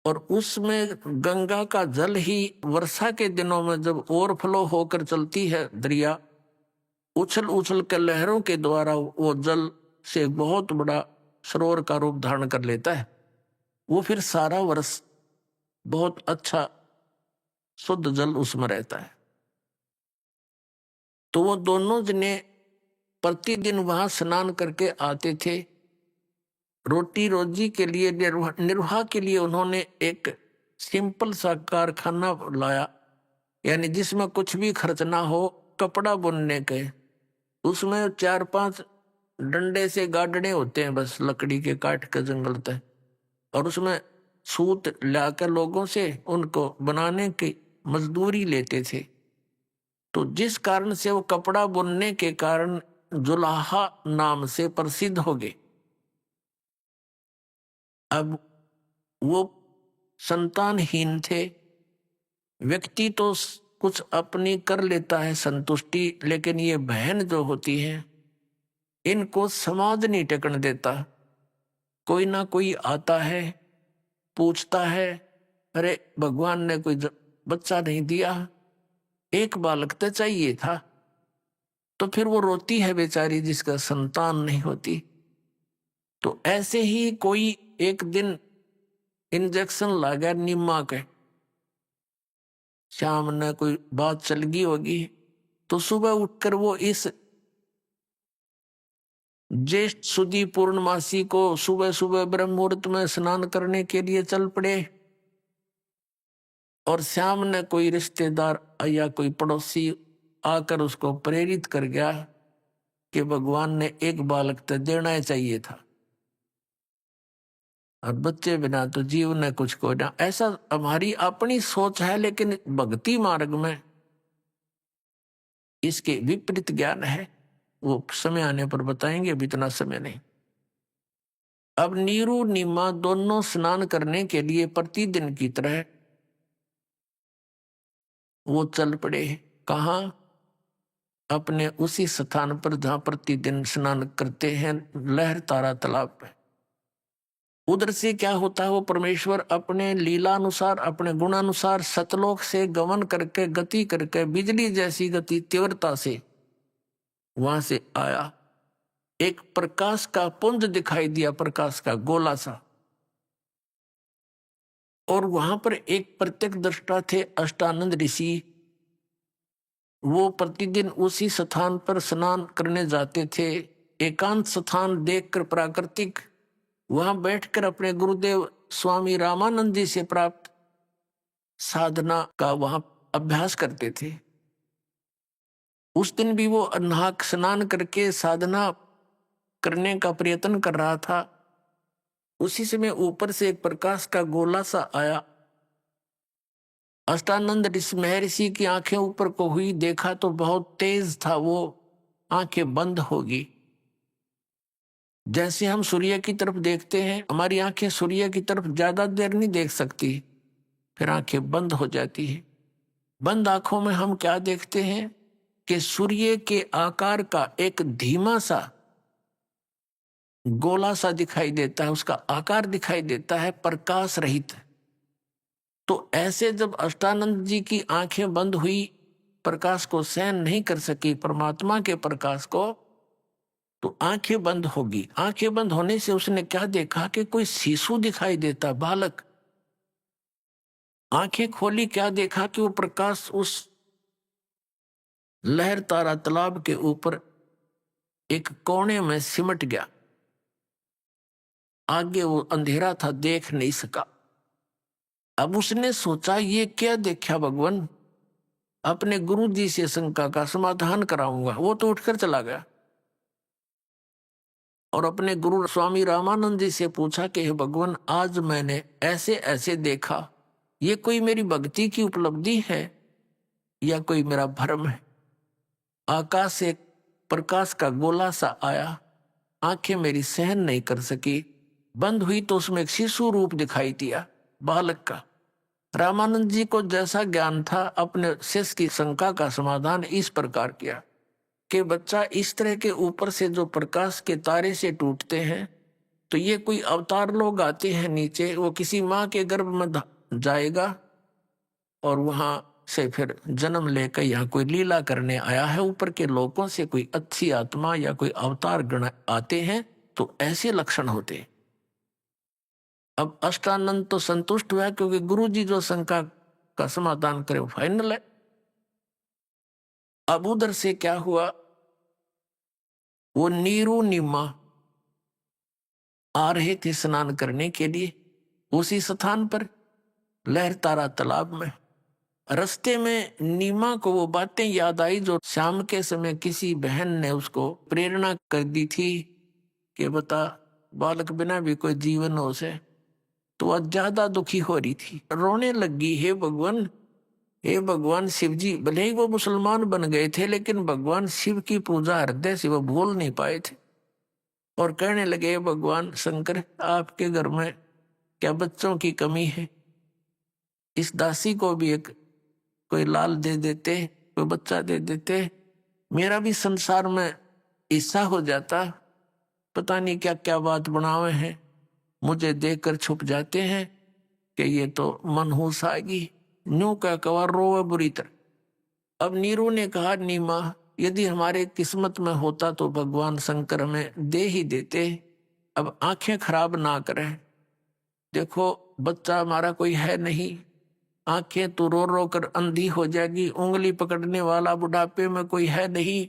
और उसमें गंगा का जल ही वर्षा के दिनों में जब ओवरफ्लो होकर चलती है दरिया, उछल उछल के लहरों के द्वारा वो जल से बहुत बड़ा सरोवर का रूप धारण कर लेता है। वो फिर सारा वर्ष बहुत अच्छा शुद्ध जल उसमें रहता है। तो वो दोनों जने प्रतिदिन वहां स्नान करके आते थे। रोटी रोजी के लिए, निर्वाह के लिए उन्होंने एक सिंपल सा कारखाना लाया, यानी जिसमें कुछ भी खर्च ना हो, कपड़ा बुनने के। उसमें 4-5 डंडे से गाडड़े होते हैं, बस लकड़ी के काट के जंगल तक, और उसमें सूत लाकर लोगों से उनको बनाने की मजदूरी लेते थे। तो जिस कारण से वो कपड़ा बुनने के कारण जुलाहा नाम से प्रसिद्ध हो गए। अब वो संतानहीन थे। व्यक्ति तो कुछ अपनी कर लेता है संतुष्टि, लेकिन ये बहन जो होती है इनको समाज नहीं टेकन देता। कोई ना कोई आता है, पूछता है, अरे भगवान ने कोई बच्चा नहीं दिया, एक बालक तो चाहिए था। तो फिर वो रोती है बेचारी जिसका संतान नहीं होती। तो ऐसे ही कोई एक दिन इंजेक्शन लगा नीमा के, शाम ने कोई बात चल गई होगी, तो सुबह उठकर वो इस ज्येष्ठ सुदी पूर्णमासी को सुबह सुबह ब्रह्म मुहूर्त में स्नान करने के लिए चल पड़े। और शाम ने कोई रिश्तेदार या कोई पड़ोसी आकर उसको प्रेरित कर गया कि भगवान ने एक बालक तो देना ही चाहिए था, और बच्चे बिना तो जीव ने कुछ को ना। ऐसा हमारी अपनी सोच है, लेकिन भक्ति मार्ग में इसके विपरीत ज्ञान है। वो समय आने पर बताएंगे, अभी इतना समय नहीं। अब नीरू नीमा दोनों स्नान करने के लिए प्रतिदिन की तरह वो चल पड़े। कहाँ? अपने उसी स्थान पर जहां प्रतिदिन स्नान करते हैं, लहर तारा तालाब पे। उधर से क्या होता है, वो परमेश्वर अपने लीला अनुसार, अपने गुणानुसार सतलोक से गमन करके, गति करके, बिजली जैसी गति तीव्रता से वहां से आया। एक प्रकाश का पुंज दिखाई दिया, प्रकाश का गोला सा, और वहां पर एक प्रत्यक्ष दृष्टा थे अष्टानंद ऋषि। वो प्रतिदिन उसी स्थान पर स्नान करने जाते थे। एकांत स्थान देखकर प्राकृतिक, वहां बैठकर अपने गुरुदेव स्वामी रामानंद जी से प्राप्त साधना का वहां अभ्यास करते थे। उस दिन भी वो नाहक स्नान करके साधना करने का प्रयत्न कर रहा था। उसी समय ऊपर से एक प्रकाश का गोला सा आया। अष्टानंद महर्षि की आंखें ऊपर को हुई, देखा तो बहुत तेज था वो, आंखें बंद होगी। जैसे हम सूर्य की तरफ देखते हैं, हमारी आंखें सूर्य की तरफ ज्यादा देर नहीं देख सकती, फिर आंखें बंद हो जाती है। बंद आंखों में हम क्या देखते हैं कि सूर्य के आकार का एक धीमा सा गोला सा दिखाई देता है, उसका आकार दिखाई देता है, प्रकाश रहित। तो ऐसे जब अष्टानंद जी की आंखें बंद हुई, प्रकाश को सहन नहीं कर सकी, परमात्मा के प्रकाश को, तो आंखें बंद होगी। आंखें बंद होने से उसने क्या देखा कि कोई शिशु दिखाई देता, बालक। आंखें खोली, क्या देखा कि वो प्रकाश उस लहर तारा तालाब के ऊपर एक कोने में सिमट गया। आगे वो अंधेरा था, देख नहीं सका। अब उसने सोचा ये क्या देखा भगवान, अपने गुरु जी से शंका का समाधान कराऊंगा। वो तो उठकर चला गया और अपने गुरु स्वामी रामानंद जी से पूछा कि हे भगवान, आज मैंने ऐसे ऐसे देखा, ये कोई मेरी भक्ति की उपलब्धि है या कोई मेरा भ्रम है? आकाश से प्रकाश का गोला सा आया, आंखें मेरी सहन नहीं कर सकी, बंद हुई तो उसमें एक शिशु रूप दिखाई दिया, बालक का। रामानंद जी को जैसा ज्ञान था, अपने शिष्य की शंका का समाधान इस प्रकार किया कि बच्चा, इस तरह के ऊपर से जो प्रकाश के तारे से टूटते हैं, तो ये कोई अवतार लोग आते हैं नीचे, वो किसी माँ के गर्भ में जाएगा और वहां से फिर जन्म लेकर यहाँ कोई लीला करने आया है। ऊपर के लोगों से कोई अच्छी आत्मा या कोई अवतार गण आते हैं तो ऐसे लक्षण होते हैं। अब अष्टानंद तो संतुष्ट हुआ क्योंकि गुरु जी जो शंका का समाधान करे वो फाइनल है। अब उधर से क्या हुआ, वो नीरू निमा आ रहे थे स्नान करने के लिए उसी स्थान पर लहरतारा तालाब में। रास्ते में नीमा को वो बातें याद आई जो शाम के समय किसी बहन ने उसको प्रेरणा कर दी थी कि बता बालक बिना भी कोई जीवन हो से। तो वह ज्यादा दुखी हो रही थी, रोने लगी, हे भगवान, हे भगवान शिव जी। भले ही वो मुसलमान बन गए थे लेकिन भगवान शिव की पूजा हृदय से वो भूल नहीं पाए थे और कहने लगे, भगवान शंकर, आपके घर में क्या बच्चों की कमी है? इस दासी को भी एक कोई लाल दे देते, कोई बच्चा दे देते, मेरा भी संसार में हिस्सा हो जाता। पता नहीं क्या क्या बात बनावे हैं, मुझे देखकर छुप जाते हैं कि ये तो मनहूस आएगी। न्यू का कवर रोवे बुरी तरह। अब नीरू ने कहा, नीमा यदि हमारे किस्मत में होता तो भगवान शंकर हमें दे ही देते। अब आंखें खराब ना करें, देखो बच्चा हमारा कोई है नहीं, आंखें तो रो रो कर अंधी हो जाएगी, उंगली पकड़ने वाला बुढ़ापे में कोई है नहीं,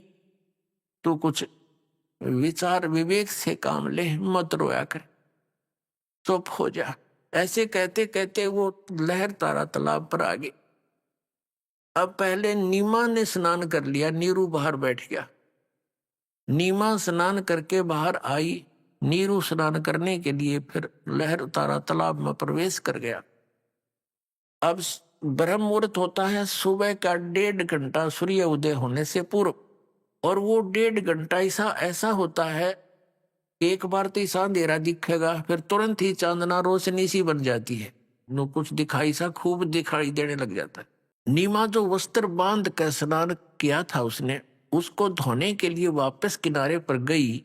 तो कुछ विचार विवेक से काम ले, मत रोया कर, चुप हो जा। ऐसे कहते कहते वो लहरतारा तालाब पर आ गए। अब पहले नीमा ने स्नान कर लिया, नीरू बाहर बैठ गया। नीमा स्नान करके बाहर आई, नीरू स्नान करने के लिए फिर लहरतारा तालाब में प्रवेश कर गया। अब ब्रह्म मुहूर्त होता है सुबह का 1.5 घंटा सूर्य उदय होने से पूर्व, और वो 1.5 घंटा ऐसा होता है, एक बार तो ऐसा अंधेरा दिखेगा फिर तुरंत ही चांदना रोशनी सी बन जाती है, नो कुछ दिखाई सा खूब दिखाई देने लग जाता है। नीमा जो वस्त्र बांध कर स्नान किया था उसने, उसको धोने के लिए वापस किनारे पर गई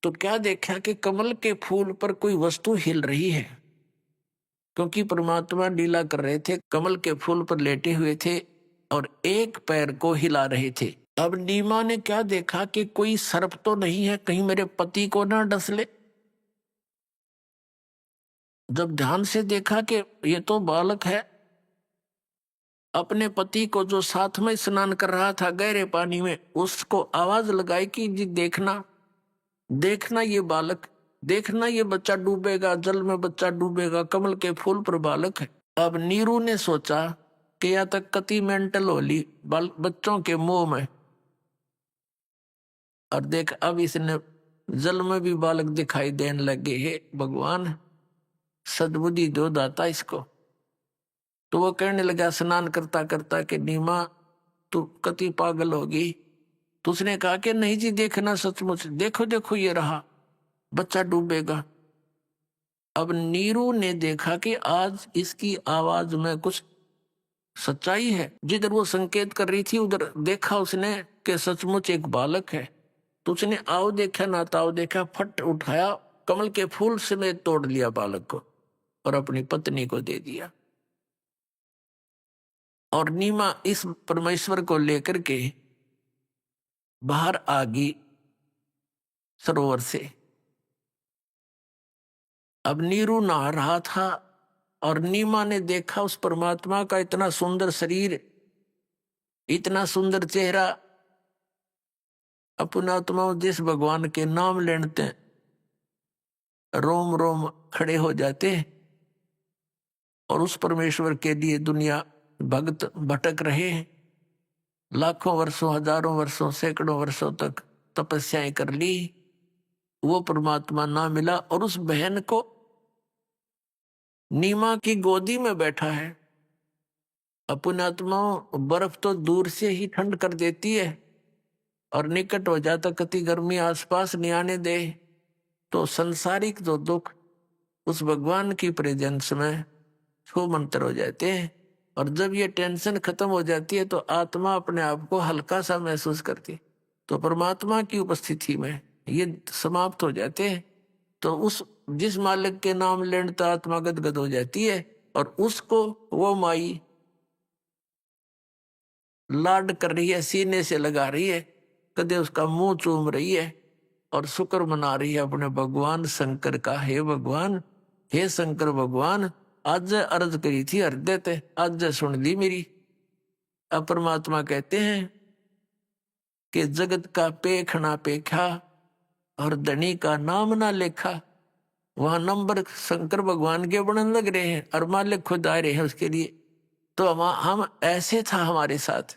तो क्या देखा कि कमल के फूल पर कोई वस्तु हिल रही है, क्योंकि परमात्मा लीला कर रहे थे, कमल के फूल पर लेटे हुए थे और एक पैर को हिला रहे थे। अब नीमा ने क्या देखा कि कोई सर्प तो नहीं है, कहीं मेरे पति को ना डस ले। जब ध्यान से देखा कि ये तो बालक है, अपने पति को जो साथ में स्नान कर रहा था गहरे पानी में, उसको आवाज लगाई कि जी देखना, देखना ये बालक, देखना ये बच्चा डूबेगा, जल में बच्चा डूबेगा, कमल के फूल पर बालक है। अब नीरू ने सोचा कि या तक कति मेंटल होली बच्चों के मुंह में, और देख अब इसने जल में भी बालक दिखाई देने लगे। हे भगवान सद्बुद्धि दो दाता इसको। तो वो कहने लगा स्नान करता करता कि नीमा तू कति पागल होगी। तो उसने कहा कि नहीं जी देखना सचमुच, देखो देखो ये रहा बच्चा डूबेगा। अब नीरू ने देखा कि आज इसकी आवाज में कुछ सच्चाई है। जिधर वो संकेत कर रही थी उधर देखा उसने कि सचमुच एक बालक है। तो उसने आओ देखा ना ताओ देखा, फट उठाया, कमल के फूल समेत तोड़ लिया बालक को और अपनी पत्नी को दे दिया। और नीमा इस परमेश्वर को लेकर के बाहर आ गई सरोवर से। अब नीरू नहा रहा था और नीमा ने देखा उस परमात्मा का इतना सुंदर शरीर, इतना सुंदर चेहरा। अपना आत्मा जिस भगवान के नाम लेते रोम रोम खड़े हो जाते, और उस परमेश्वर के लिए दुनिया भक्त भटक रहे हैं। लाखों वर्षों, हजारों वर्षों, सैकड़ों वर्षों तक तपस्याएं कर ली, वो परमात्मा ना मिला। और उस बहन को नीमा की गोदी में बैठा है। अपनी आत्मा बर्फ तो दूर से ही ठंड कर देती है और निकट हो जाता कति गर्मी आसपास नहीं आने दे, तो संसारिक जो दुख उस भगवान की प्रेजेंस में छू मंतर हो जाते हैं। और जब ये टेंशन खत्म हो जाती है तो आत्मा अपने आप को हल्का सा महसूस करती है। तो परमात्मा की उपस्थिति में ये समाप्त हो जाते हैं। तो उस जिस मालिक के नाम लेने तो आत्मा गदगद हो जाती है, और उसको वो माई लाड कर रही है, सीने से लगा रही है, कदे उसका मुंह चूम रही है और शुक्र मना रही है अपने भगवान शंकर का। हे भगवान, हे शंकर भगवान, आज अर्ज करी थी हृदय ते, आज सुन ली मेरी। अब परमात्मा कहते हैं कि जगत का पेख ना पेखा और धनी का नाम ना लेखा। वहां नंबर शंकर भगवान के बनने लग रहे हैं और मालिक खुद आ रहे हैं उसके लिए। तो हम ऐसे था हमारे साथ,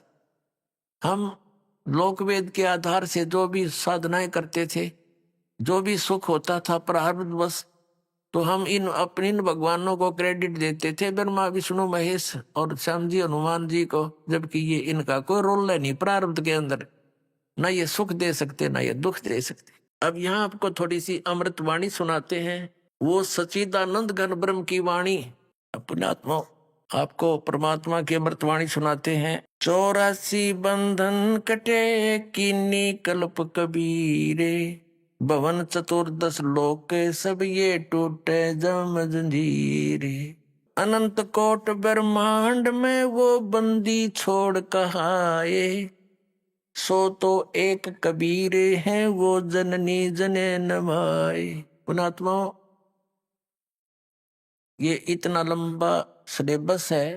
हम लोकवेद के आधार से जो भी साधनाएं करते थे, जो भी सुख होता था प्रारब्ध बस, तो हम इन भगवानों को क्रेडिट देते थे, ब्रह्मा विष्णु महेश और श्याम जी हनुमान जी को, जबकि ये इनका कोई रोल नहीं प्रारब्ध के अंदर, ना ये सुख दे सकते ना ये दुख दे सकते। अब यहाँ आपको थोड़ी सी अमृत वाणी सुनाते हैं, वो सच्चिदानंद घन ब्रह्म की वाणी। अपने आत्मा आपको परमात्मा की अमृतवाणी सुनाते हैं। 84 बंधन कटे कीनी कल्प कबीरे, भवन चतुर्दश लोक सब ये टूटे जम जंजीरे। अनंत कोट ब्रह्मांड में वो बंदी छोड़ कहाए, सो तो एक कबीर है वो जननी जने नमाए। पुणात्मा, ये इतना लंबा सिलेबस है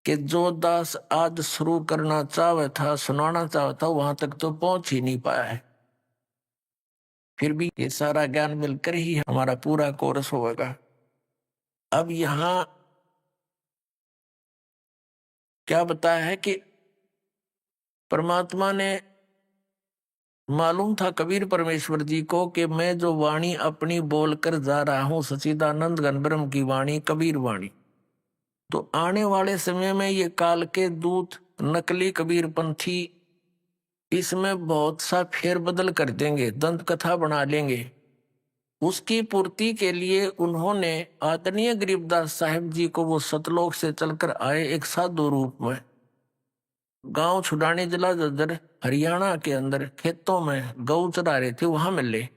कि जो दास आज शुरू करना चाहे था, सुनाना चाहे था, वहां तक तो पहुंच ही नहीं पाया है। फिर भी ये सारा ज्ञान मिलकर ही हमारा पूरा कोर्स होगा। अब यहां क्या बताया है कि परमात्मा ने, मालूम था कबीर परमेश्वर जी को कि मैं जो वाणी अपनी बोलकर जा रहा हूं सच्चिदानंद घन ब्रह्म की वाणी, कबीर वाणी, तो आने वाले समय में ये काल के दूत नकली कबीर पंथी इसमें बहुत सा फेरबदल कर देंगे, दंत कथा बना लेंगे। उसकी पूर्ति के लिए उन्होंने आदरणीय गरीबदास साहिब जी को, वो सतलोक से चलकर आए एक साधु रूप में, गांव छुड़ाने जिला जज्जर हरियाणा के अंदर खेतों में गौ चरा रहे थे, वहां मिले।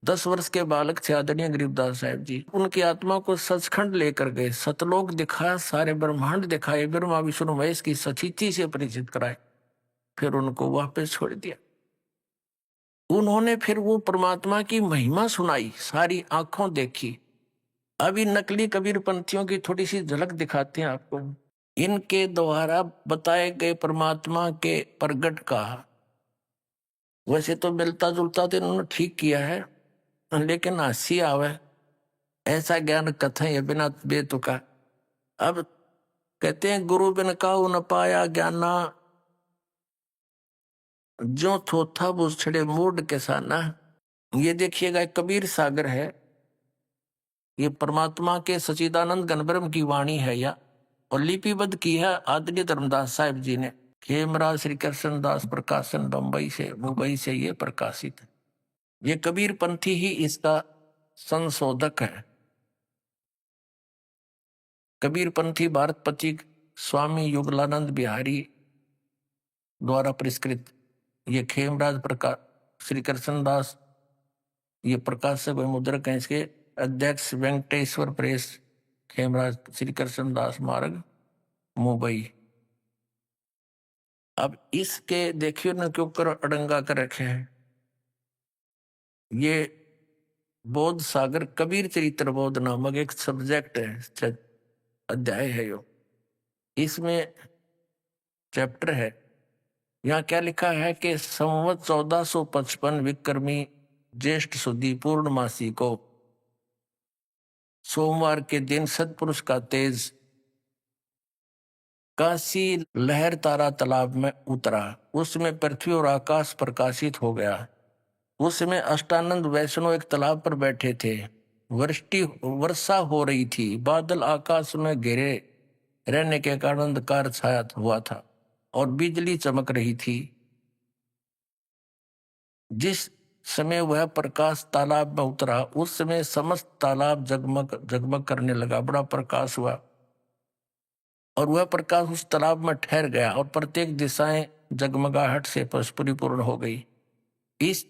10 वर्ष के बालक थे आदरणीय गरीबदास साहिब जी। उनकी आत्मा को सचखंड लेकर गए, सतलोक दिखाया, सारे ब्रह्मांड दिखाए, ब्रह्मा विष्णु महेश की सचिति से परिचित कराए, फिर उनको वापस छोड़ दिया। उन्होंने फिर वो परमात्मा की महिमा सुनाई, सारी आंखों देखी। अभी नकली कबीर पंथियों की थोड़ी सी झलक दिखाते हैं आपको। इनके द्वारा बताए गए परमात्मा के प्रगट का वैसे तो मिलता जुलता तो इन्होंने ठीक किया है, लेकिन हंसी आवे ऐसा ज्ञान कथा है बिना बेतुका। अब कहते हैं गुरु बिन काहू न पाया ज्ञाना, जो थोथा बुझ छड़े मूड के साना। ये देखिएगा कबीर सागर है, ये परमात्मा के सच्चिदानंद घन ब्रह्म की वाणी है या, और लिपिबद्ध की है आदरणीय धर्मदास साहिब जी ने। खेमराज श्री कृष्ण दास प्रकाशन मुंबई से ये प्रकाशित है। ये कबीर पंथी ही इसका संशोधक है। कबीर पंथी भारत पथिक स्वामी युगलानंद बिहारी द्वारा पुरस्कृत। ये खेमराज प्रकाश श्री कृष्ण दास ये प्रकाशक व मुद्रक हैं। इसके अध्यक्ष वेंकटेश्वर प्रेस, खेमराज श्री कृष्ण दास मार्ग, मुंबई। अब इसके देखियो ना क्यों कर अड़ंगा कर रखे हैं। ये बोध सागर कबीर चरित्र बोध नामक एक सब्जेक्ट है, अध्याय है यो। इसमें चैप्टर है, यहाँ क्या लिखा है कि संवत 1455 विक्रमी ज्येष्ठ सुदी पूर्णमासी को सोमवार के दिन सतपुरुष का तेज काशी लहर तारा तालाब में उतरा। उसमें पृथ्वी और आकाश प्रकाशित हो गया। उसमें अष्टानंद वैष्णव एक तालाब पर बैठे थे। वर्षा हो रही थी, बादल आकाश में घिरे रहने के कारण अंधकार छाया हुआ था और बिजली चमक रही थी। जिस समय वह प्रकाश तालाब में उतरा उस समय समस्त तालाब जगमग जगमग करने लगा, बड़ा प्रकाश हुआ और वह प्रकाश उस तालाब में ठहर गया और प्रत्येक दिशाएं जगमगाहट से परिपूर्ण हो गई। इस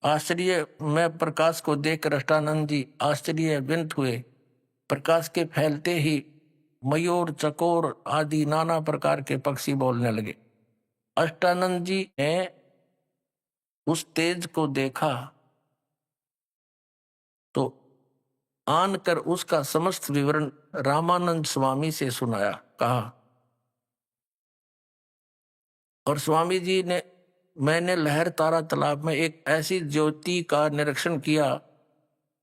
आश्चर्य में प्रकाश को देखकर अष्टानंद जी आश्चर्यचकित हुए। प्रकाश के फैलते ही मयूर, चकोर आदि नाना प्रकार के पक्षी बोलने लगे। अष्टानंद जी ने उस तेज को देखा तो आन कर उसका समस्त विवरण रामानंद स्वामी से सुनाया, कहा। और स्वामी जी ने, मैंने लहर तारा तालाब में एक ऐसी ज्योति का निरीक्षण किया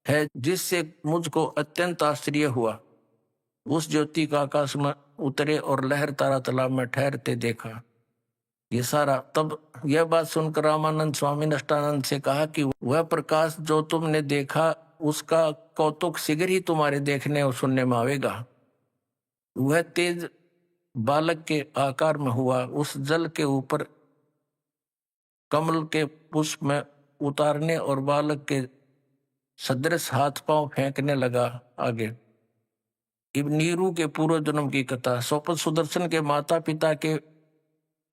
है जिससे मुझको अत्यंत आश्चर्य हुआ। उस ज्योति का आकाश में उतरे और लहर तारा तालाब में ठहरते देखा। ये सारा, तब यह बात सुनकर रामानंद स्वामी ने अष्टानंद से कहा कि वह प्रकाश जो तुमने देखा उसका कौतुक शीघ्र ही तुम्हारे देखने और सुनने में आवेगा। वह तेज बालक के आकार में हुआ, उस जल के ऊपर कमल के पुष्प में उतारने और बालक के सदृश हाथ पांव फेंकने लगा। आगे इब नीरू के पूर्व जन्म की कथा। सोपत सुदर्शन के माता पिता के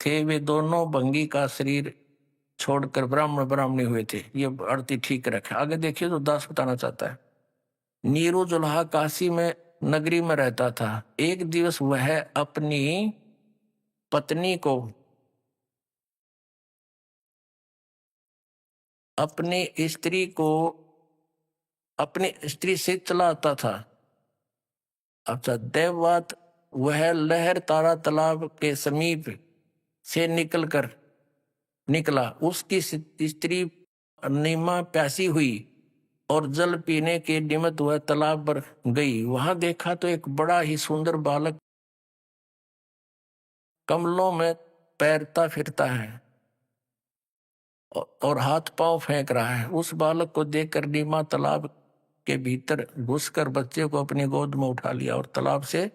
थे, वे दोनों भंगी का शरीर छोड़कर ब्राह्मण ब्राह्मणी हुए थे। ये आरती ठीक रखे। आगे देखिए तो दास बताना चाहता है। नीरू जुल्हा काशी में नगरी में रहता था। एक दिवस वह अपनी पत्नी को अपनी स्त्री से चलाता था। अच्छा, देववात वह लहर तारा तालाब के समीप से निकला। उसकी स्त्री नीमा प्यासी हुई और जल पीने के निमित्त वह तालाब पर गई। वहां देखा तो एक बड़ा ही सुंदर बालक कमलों में तैरता फिरता है और हाथ पांव फेंक रहा है। उस बालक को देखकर नीमा तालाब के भीतर घुसकर बच्चे को अपनी गोद में उठा लिया और तालाब से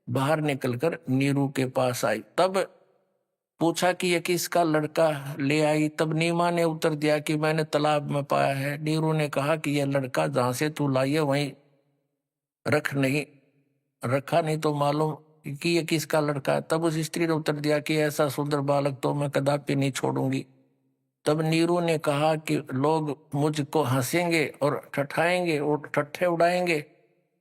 बाहर निकलकर नीरू के पास आई। तब पूछा कि ये किसका लड़का ले आई। तब नीमा ने उत्तर दिया कि मैंने तालाब में पाया है। नीरू ने कहा कि यह लड़का जहां से तू लाई है वहीं रखा नहीं तो मालूम कि ये किसका लड़का है। तब उस स्त्री ने उत्तर दिया कि ऐसा सुंदर बालक तो मैं कदापि नहीं छोड़ूंगी। तब नीरू ने कहा कि लोग मुझको हंसेंगे और ठठाएंगे और ठट्ठे उड़ाएंगे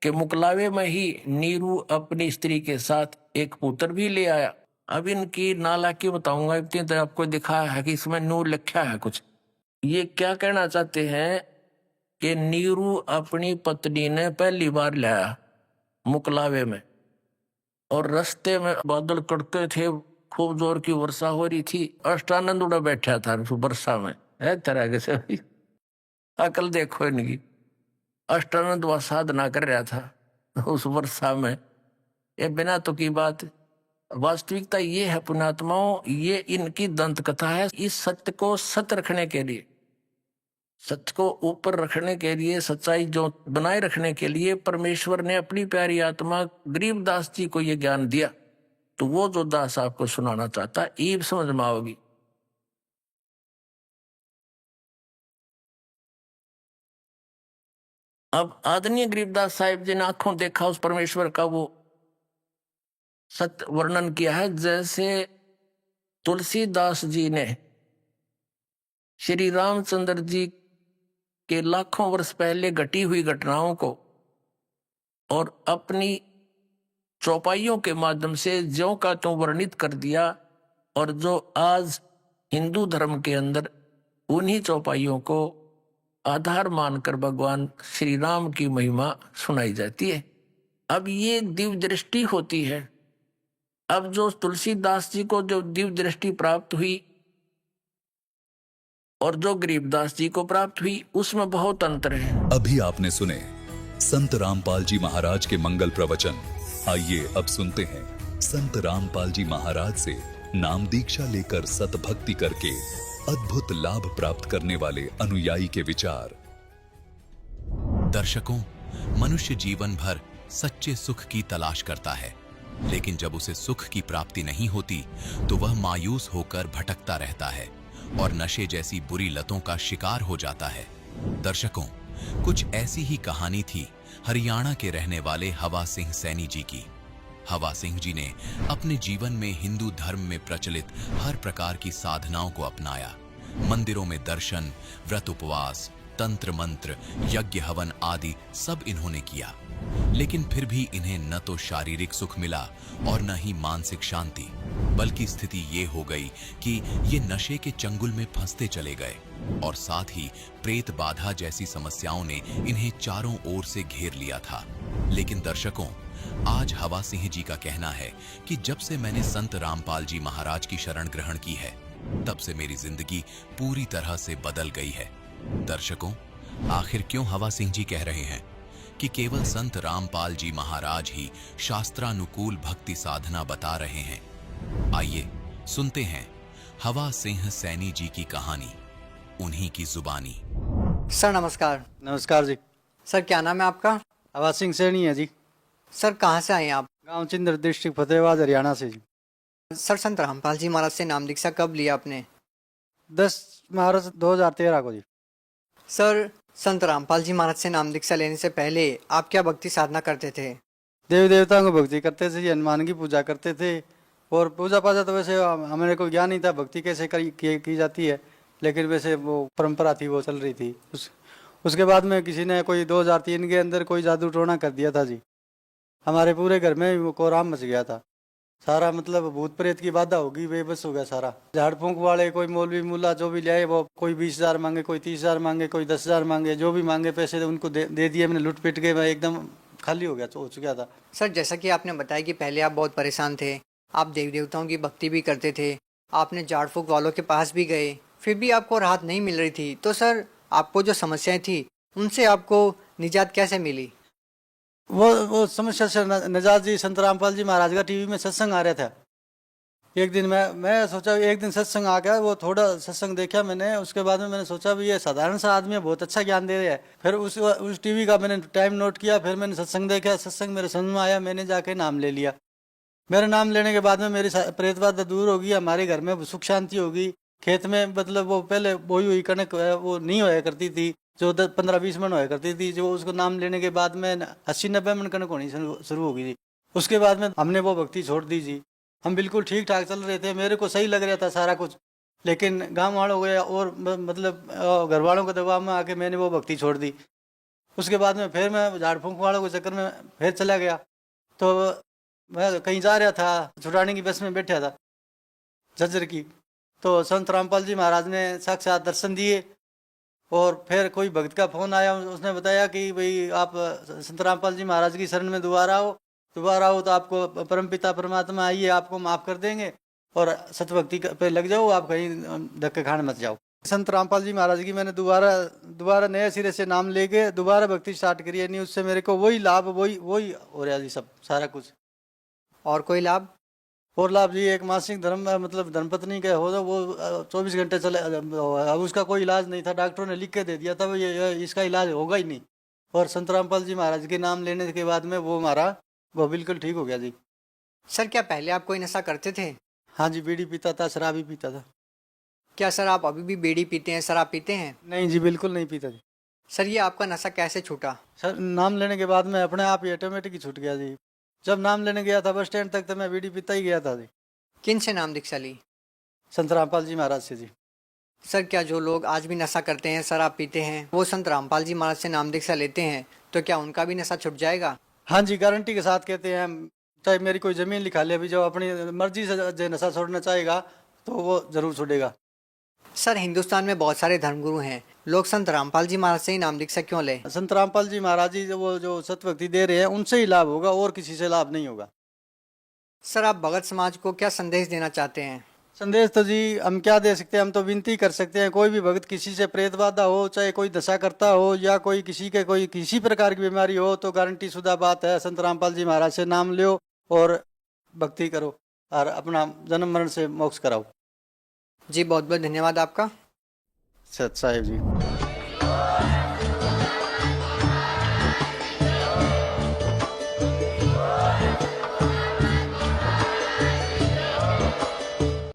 कि मुकलावे में ही नीरू अपनी स्त्री के साथ एक पुत्र भी ले आया। अब इनकी नालायकी बताऊंगा। इतनी तो आपको दिखाया है कि इसमें नूर लिखा है कुछ। ये क्या कहना चाहते हैं कि नीरू अपनी पत्नी ने पहली बार लाया मुकलावे में, और रास्ते में बादल कड़के थे, खूब जोर की वर्षा हो रही थी। अष्टानंद उड़ा बैठा था वर्षा में, है तरह से। अकल देखो इनकी। अष्टानंद वह साधना कर रहा था उस वर्षा में। ये बिना तो की बात। वास्तविकता ये है पुण्यात्माओं, ये इनकी दंत कथा है। इस सत्य को सत्य रखने के लिए, सत्य को ऊपर रखने के लिए, सच्चाई जो बनाए रखने के लिए परमेश्वर ने अपनी प्यारी आत्मा गरीबदास जी को ये ज्ञान दिया। तो वो जो दास आपको सुनाना चाहता है, ईब समझ में आओगी। अब आदरणीय गरीबदास साहिब जी ने आंखों देखा उस परमेश्वर का वो सत्य वर्णन किया है। जैसे तुलसीदास जी ने श्री रामचंद्र जी के लाखों वर्ष पहले घटी हुई घटनाओं को और अपनी चौपाइयों के माध्यम से ज्यों का त्यों वर्णित कर दिया, और जो आज हिंदू धर्म के अंदर उन्हीं चौपाइयों को आधार मानकर भगवान श्री राम की महिमा सुनाई जाती है। अब ये दिव्य दृष्टि होती है। अब जो तुलसीदास जी को जो दिव्य दृष्टि प्राप्त हुई और जो गरीबदास जी को प्राप्त हुई, उसमें बहुत अंतर है। अभी आपने सुने संत रामपाल जी महाराज के मंगल प्रवचन। आइए अब सुनते हैं संत रामपाल जी महाराज से नाम दीक्षा लेकर सतभक्ति करके अद्भुत लाभ प्राप्त करने वाले अनुयायी के विचार। दर्शकों, मनुष्य जीवन भर सच्चे सुख की तलाश करता है, लेकिन जब उसे सुख की प्राप्ति नहीं होती तो वह मायूस होकर भटकता रहता है और नशे जैसी बुरी लतों का शिकार हो जाता है। दर्शकों, कुछ ऐसी ही कहानी थी हरियाणा के रहने वाले हवा सिंह सैनी जी की। हवा सिंह जी ने अपने जीवन में हिंदू धर्म में प्रचलित हर प्रकार की साधनाओं को अपनाया, मंदिरों में दर्शन, व्रत उपवास, तंत्र मंत्र, यज्ञ हवन आदि सब इन्होंने किया, लेकिन फिर भी इन्हें न तो शारीरिक सुख मिला और न ही मानसिक शांति, बल्कि स्थिति ये हो गई कि ये नशे के चंगुल में फंसते चले गए और साथ ही प्रेत बाधा जैसी समस्याओं ने इन्हें चारों ओर से घेर लिया था। लेकिन दर्शकों, आज हवा सिंह जी का कहना है कि जब से मैंने संत रामपाल जी महाराज की शरण ग्रहण की है, तब से मेरी जिंदगी पूरी तरह से बदल गई है। दर्शकों, आखिर क्यों हवा सिंह जी कह रहे हैं कि केवल संत रामपाल जी महाराज ही शास्त्रानुकूल भक्ति साधना बता रहे हैं? आइए सुनते हैं हवा सिंह सैनी जी की कहानी, उन्हीं की जुबानी। सर नमस्कार। नमस्कार जी। सर क्या नाम है आपका? हवा सिंह सैनी है जी। सर कहाँ से आए हैं आप? गांव चिंदर, डिस्ट्रिक्ट फतेहाबाद, हरियाणा से जी। सर संत रामपाल जी महाराज से नाम दीक्षा कब लिया आपने? 10 मार्च 2013 को जी। सर संत रामपाल जी महाराज से नाम दीक्षा लेने से पहले आप क्या भक्ति साधना करते थे? देवी देवताओं को भक्ति करते थे जी, हनुमान की पूजा करते थे। और पूजा पाजा तो वैसे हमें कोई ज्ञान नहीं था भक्ति कैसे की जाती है, लेकिन वैसे वो परंपरा थी, वो चल रही थी। उसके बाद में किसी ने कोई 2003 के अंदर कोई जादू टोना कर दिया था जी। हमारे पूरे घर में वो कोहराम मच गया था सारा, मतलब भूत प्रेत की बाधा होगी, बेबस हो गया सारा। झाड़ फूंक वाले कोई मौलवी मुल्ला जो भी ले, वो कोई 20,000 मांगे, कोई 30,000 मांगे, कोई 10,000 मांगे, जो भी मांगे पैसे उनको दे दिए। मैंने लुट पिट के मैं एकदम खाली हो चुका था। सर जैसा कि आपने बताया कि पहले आप बहुत परेशान थे, आप देवी देवताओं की भक्ति भी करते थे, आपने झाड़ फूक वालों के पास भी गए, फिर भी आपको राहत नहीं मिल रही थी, तो सर आपको जो समस्याएं थी उनसे आपको निजात कैसे मिली? वो समस्या से नजात जी, संत रामपाल जी महाराज का टीवी में सत्संग आ रहा था। एक दिन मैं सोचा, एक दिन सत्संग आ गया, वो थोड़ा सत्संग देखा मैंने। उसके बाद में मैंने सोचा भी ये साधारण सा आदमी है, बहुत अच्छा ज्ञान दे रहा है। फिर उस टीवी का मैंने टाइम नोट किया, फिर मैंने सत्संग देखा, सत्संग मेरे समझ में आया, मैंने जाके नाम ले लिया। मेरा नाम लेने के बाद में मेरी प्रेत बाधा दूर होगी, हमारे घर में सुख शांति होगी। खेत में मतलब वो पहले बोई हुई कणक वो नहीं होया करती थी, जो 15-20 मन होया करती थी, जो उसको नाम लेने के बाद में 80-90 मन कणक होनी शुरू हो गई थी। उसके बाद में हमने वो भक्ति छोड़ दी जी। हम बिल्कुल ठीक ठाक चल रहे थे, मेरे को सही लग रहा था सारा कुछ, लेकिन गांव वालों को और मतलब घर वालों के दबाव में आके मैंने वो भक्ति छोड़ दी। उसके बाद में फिर मैं झाड़ फूंक वालों के चक्कर में फिर चला गया। तो मैं कहीं जा रहा था, छुटाने की बस में बैठा था झज्जर की, तो संत रामपाल जी महाराज ने साक्षात दर्शन दिए। और फिर कोई भक्त का फोन आया, उसने बताया कि भाई आप संत रामपाल जी महाराज की शरण में दोबारा आओ तो आपको परमपिता परमात्मा आइए, आपको माफ़ कर देंगे और सतभक्ति पे लग जाओ, आप कहीं धक्के खाने मत जाओ। संत रामपाल जी महाराज की मैंने दोबारा नए सिरे से नाम लेके दोबारा भक्ति स्टार्ट करी है। नहीं, उससे मेरे को वही लाभ वही हो रहा जी, सब सारा कुछ। और कोई लाभ? और लाभ जी, एक मासिक धर्म मतलब धर्मपत्नी का हो तो वो 24 घंटे चले। अब उसका कोई इलाज नहीं था, डॉक्टरों ने लिख के दे दिया था वो ये इसका इलाज होगा ही नहीं। और संत रामपाल जी महाराज के नाम लेने के बाद में वो बिल्कुल ठीक हो गया जी। सर क्या पहले आप कोई नशा करते थे? हाँ जी, बीड़ी पीता था, शराब भी पीता था। क्या सर आप अभी भी बीड़ी पीते हैं, शराब पीते हैं? नहीं जी, बिल्कुल नहीं पीता जी। सर ये आपका नशा कैसे छूटा? सर नाम लेने के बाद में अपने आप ही ऑटोमेटिक ही छूट गया जी। जब नाम लेने गया था बस स्टैंड तक तो मैं बीड़ी पीता ही गया था जी। किन से नाम दीक्षा ली? संत रामपाल जी महाराज से जी। सर क्या जो लोग आज भी नशा करते हैं, शराब पीते हैं, वो संत रामपाल जी महाराज से नाम दीक्षा लेते हैं तो क्या उनका भी नशा छूट जाएगा? हाँ जी, गारंटी के साथ कहते हैं। चाहे मेरी कोई ज़मीन लिखा ले, अभी जो अपनी मर्जी से जो नशा छोड़ना चाहेगा तो वो ज़रूर छोड़ेगा। सर हिंदुस्तान में बहुत सारे धर्मगुरु हैं, लोग संत रामपाल जी महाराज से ही नाम दीक्षा क्यों ले? संत रामपाल जी महाराज जी वो जो सतभक्ति दे रहे हैं उनसे ही लाभ होगा, और किसी से लाभ नहीं होगा। सर आप भगत समाज को क्या संदेश देना चाहते हैं? संदेश तो जी हम क्या दे सकते हैं, हम तो विनती कर सकते हैं। कोई भी भक्त किसी से प्रेत बाधा हो, चाहे कोई दशा करता हो या कोई किसी प्रकार की बीमारी हो, तो गारंटी शुदा बात है, संत रामपाल जी महाराज से नाम लो और भक्ति करो और अपना जन्म मरण से मोक्ष कराओ। जी बहुत बहुत धन्यवाद आपका। सत साहिब जी।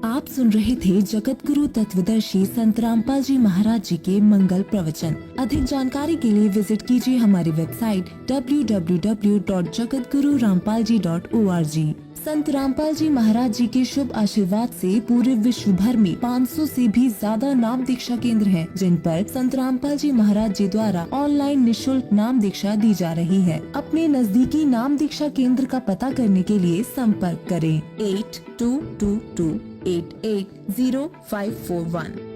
आप सुन रहे थे जगत गुरु तत्वदर्शी संत रामपाल जी महाराज जी के मंगल प्रवचन। अधिक जानकारी के लिए विजिट कीजिए हमारी वेबसाइट www.jagatgururampalji.org। संत रामपाल जी महाराज जी के शुभ आशीर्वाद से पूरे विश्व भर में 500 से भी ज्यादा नाम दीक्षा केंद्र हैं, जिन पर संत रामपाल जी महाराज जी द्वारा ऑनलाइन निशुल्क नाम दीक्षा दी जा रही है। अपने नजदीकी नाम दीक्षा केंद्र का पता करने के लिए संपर्क करें 8222880541।